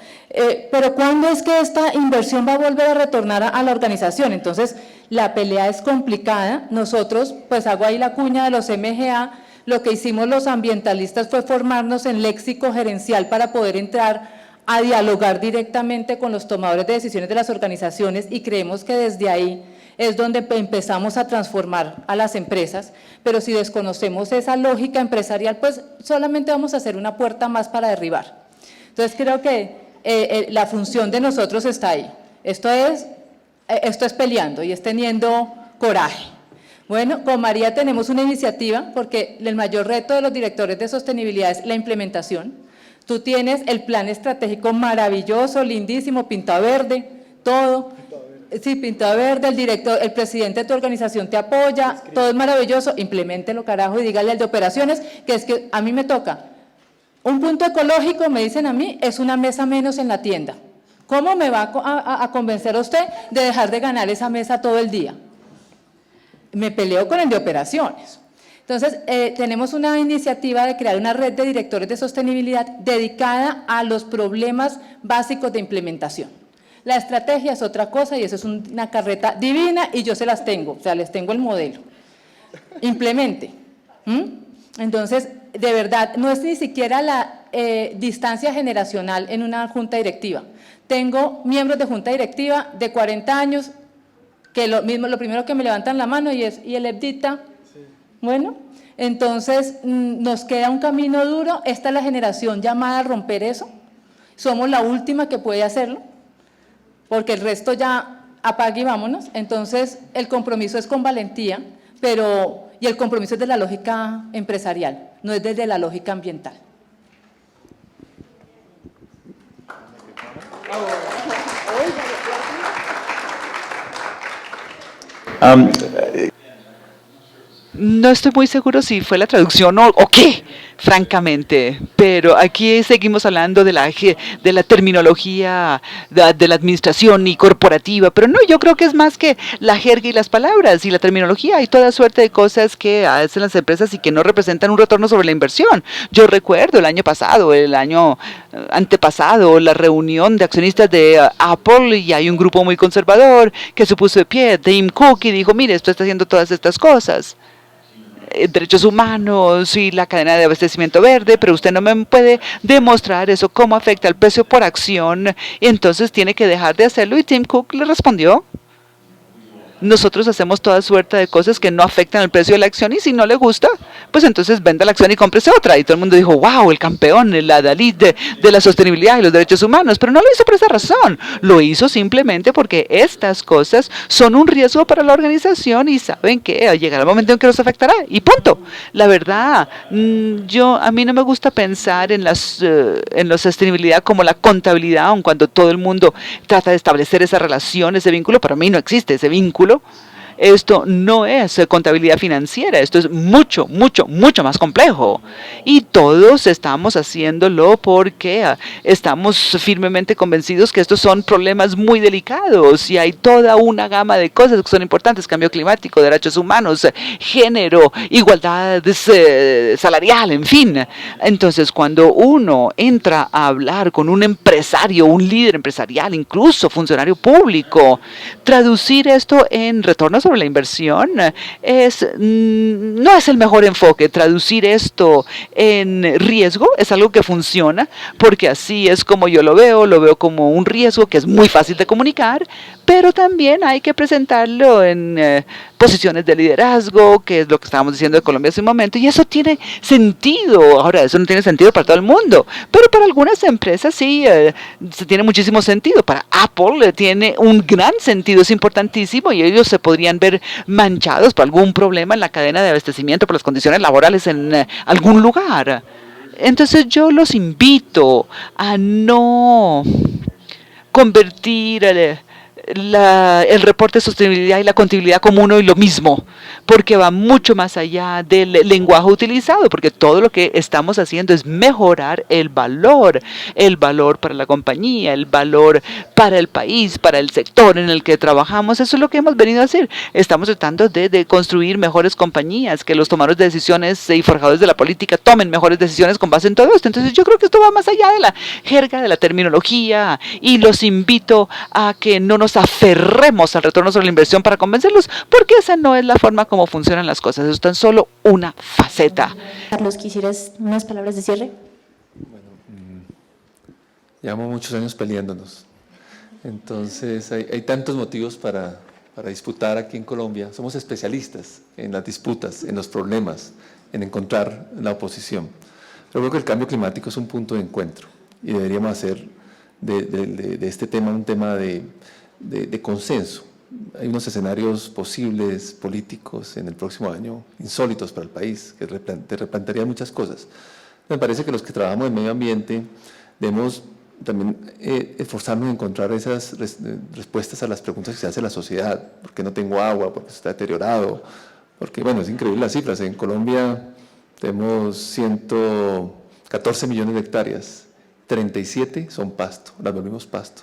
pero ¿cuándo es que esta inversión va a volver a retornar a la organización? Entonces, la pelea es complicada. Nosotros, pues hago ahí la cuña de los MGA, lo que hicimos los ambientalistas fue formarnos en léxico gerencial para poder entrar a dialogar directamente con los tomadores de decisiones de las organizaciones y creemos que desde ahí es donde empezamos a transformar a las empresas, pero si desconocemos esa lógica empresarial, pues solamente vamos a hacer una puerta más para derribar. Entonces creo que la función de nosotros está ahí. Esto es peleando y es teniendo coraje. Bueno, con María tenemos una iniciativa porque el mayor reto de los directores de sostenibilidad es la implementación. Tú tienes el plan estratégico maravilloso, lindísimo, pintado verde, todo. Sí, pintado verde, el presidente de tu organización te apoya, todo es maravilloso, impleméntelo, carajo, y dígale al de operaciones que es que a mí me toca. Un punto ecológico, me dicen a mí, es una mesa menos en la tienda. ¿Cómo me va a convencer a usted de dejar de ganar esa mesa todo el día? Me peleo con el de operaciones. Entonces, tenemos una iniciativa de crear una red de directores de sostenibilidad dedicada a los problemas básicos de implementación. La estrategia es otra cosa y eso es una carreta divina y yo se las tengo, o sea, les tengo el modelo. Implemente. Entonces, de verdad, no es ni siquiera la distancia generacional en una junta directiva. Tengo miembros de junta directiva de 40 años que lo primero que me levantan la mano y el EBDITA. Sí. Bueno, entonces nos queda un camino duro. Esta es la generación llamada a romper eso. Somos la última que puede hacerlo, porque el resto ya apague y vámonos. Entonces, el compromiso es con valentía, y el compromiso es de la lógica empresarial, no es desde la lógica ambiental. No estoy muy seguro si fue la traducción o qué, francamente, pero aquí seguimos hablando de la terminología de la administración y corporativa, pero no, yo creo que es más que la jerga y las palabras y la terminología. Hay toda suerte de cosas que hacen las empresas y que no representan un retorno sobre la inversión. Yo recuerdo el año pasado, el año antepasado, la reunión de accionistas de Apple, y hay un grupo muy conservador que se puso de pie, Tim Cook, y dijo, mire, esto está haciendo todas estas cosas. Derechos humanos y la cadena de abastecimiento verde, pero usted no me puede demostrar eso, cómo afecta el precio por acción, y entonces tiene que dejar de hacerlo. Y Tim Cook le respondió, nosotros hacemos toda suerte de cosas que no afectan el precio de la acción y si no le gusta, pues entonces venda la acción y cómprese otra. Y todo el mundo dijo, wow, el campeón, el adalid de la sostenibilidad y los derechos humanos. Pero no lo hizo por esa razón, lo hizo simplemente porque estas cosas son un riesgo para la organización y saben que llegará el momento en que los afectará y punto. La verdad, a mí no me gusta pensar en la sostenibilidad como la contabilidad, aun cuando todo el mundo trata de establecer esa relación, ese vínculo. Para mí no existe ese vínculo. Esto no es contabilidad financiera, esto es mucho, mucho, mucho más complejo. Y todos estamos haciéndolo porque estamos firmemente convencidos que estos son problemas muy delicados y hay toda una gama de cosas que son importantes: cambio climático, derechos humanos, género, igualdad salarial, en fin. Entonces, cuando uno entra a hablar con un empresario, un líder empresarial, incluso funcionario público, traducir esto en retornos sobre la inversión no es el mejor enfoque. Traducir esto en riesgo es algo que funciona, porque así es como yo lo veo como un riesgo que es muy fácil de comunicar, pero también hay que presentarlo en posiciones de liderazgo, que es lo que estábamos diciendo de Colombia hace un momento, y eso tiene sentido. Ahora, eso no tiene sentido para todo el mundo, pero para algunas empresas sí tiene muchísimo sentido. Para Apple tiene un gran sentido, es importantísimo, y ellos se podrían ver manchados por algún problema en la cadena de abastecimiento, por las condiciones laborales en algún lugar. Entonces yo los invito a no convertir el reporte de sostenibilidad y la contabilidad como uno y lo mismo, porque va mucho más allá del lenguaje utilizado, porque todo lo que estamos haciendo es mejorar el valor para la compañía, el valor para el país, para el sector en el que trabajamos. Eso es lo que hemos venido a hacer. Estamos tratando de construir mejores compañías, que los tomadores de decisiones y forjadores de la política tomen mejores decisiones con base en todo esto. Entonces yo creo que esto va más allá de la jerga, de la terminología, y los invito a que no nos aferremos al retorno sobre la inversión para convencerlos, porque esa no es la forma como funcionan las cosas. Eso es tan solo una faceta. Carlos, ¿quisieras unas palabras de cierre? llevamos muchos años peleándonos. Entonces, hay tantos motivos para disputar aquí en Colombia. Somos especialistas en las disputas, en los problemas, en encontrar la oposición. Pero creo que el cambio climático es un punto de encuentro y deberíamos hacer de este tema un tema de consenso. Hay unos escenarios posibles políticos en el próximo año insólitos para el país, que te replantearían muchas cosas. Me parece que los que trabajamos en medio ambiente debemos también esforzarnos en encontrar esas respuestas a las preguntas que se hace la sociedad. ¿Por qué no tengo agua? ¿Por qué está deteriorado? Porque, bueno, es increíble las cifras. En Colombia tenemos 114 millones de hectáreas, 37 son pasto, las volvimos pasto.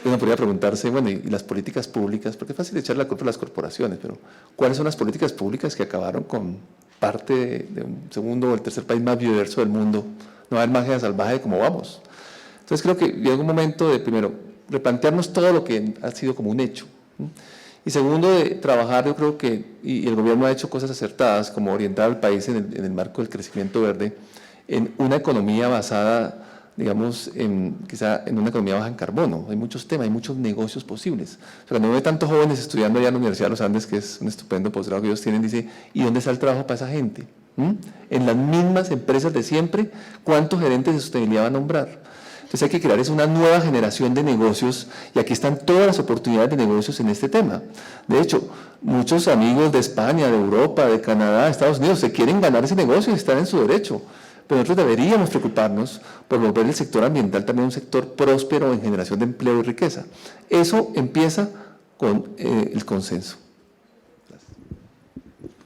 Uno podría preguntarse, bueno, ¿y las políticas públicas? Porque es fácil echar la culpa a las corporaciones, pero ¿cuáles son las políticas públicas que acabaron con parte de un segundo o el tercer país más biodiverso del mundo? No va a haber magia salvaje como vamos. Entonces creo que llega un momento de, primero, replantearnos todo lo que ha sido como un hecho. Y segundo, de trabajar, yo creo que, y el gobierno ha hecho cosas acertadas, como orientar al país en el marco del crecimiento verde, en una economía basada, digamos, quizá en una economía baja en carbono. Hay muchos temas, hay muchos negocios posibles. O sea, cuando ve tantos jóvenes estudiando allá en la Universidad de los Andes, que es un estupendo posgrado que ellos tienen, dice, ¿y dónde está el trabajo para esa gente? En las mismas empresas de siempre, ¿cuántos gerentes de sostenibilidad va a nombrar? Entonces hay que crear una nueva generación de negocios y aquí están todas las oportunidades de negocios en este tema. De hecho, muchos amigos de España, de Europa, de Canadá, de Estados Unidos se quieren ganar ese negocio y están en su derecho. Pero nosotros deberíamos preocuparnos por volver el sector ambiental también un sector próspero en generación de empleo y riqueza. Eso empieza con el consenso.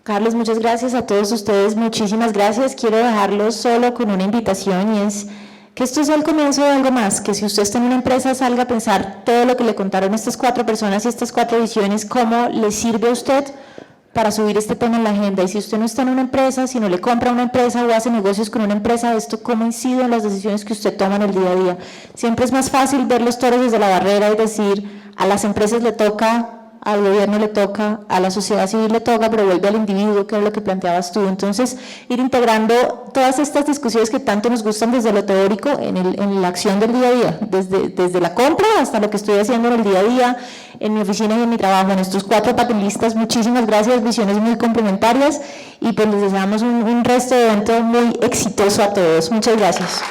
Carlos, muchas gracias a todos ustedes, muchísimas gracias. Quiero dejarlos solo con una invitación y es que esto es el comienzo de algo más, que si usted está en una empresa salga a pensar todo lo que le contaron estas 4 personas y estas 4 visiones, cómo le sirve a usted para subir este tema en la agenda. Y si usted no está en una empresa, si no le compra a una empresa o hace negocios con una empresa, esto cómo incide en las decisiones que usted toma en el día a día. Siempre es más fácil ver los toros desde la barrera y decir, a las empresas le toca, al gobierno le toca, a la sociedad civil le toca, pero vuelve al individuo, que es lo que planteabas tú. Entonces, ir integrando todas estas discusiones que tanto nos gustan desde lo teórico en la acción del día a día, desde la compra hasta lo que estoy haciendo en el día a día, en mi oficina y en mi trabajo. En estos 4 panelistas, muchísimas gracias, visiones muy complementarias y pues les deseamos un resto de evento muy exitoso a todos. Muchas gracias.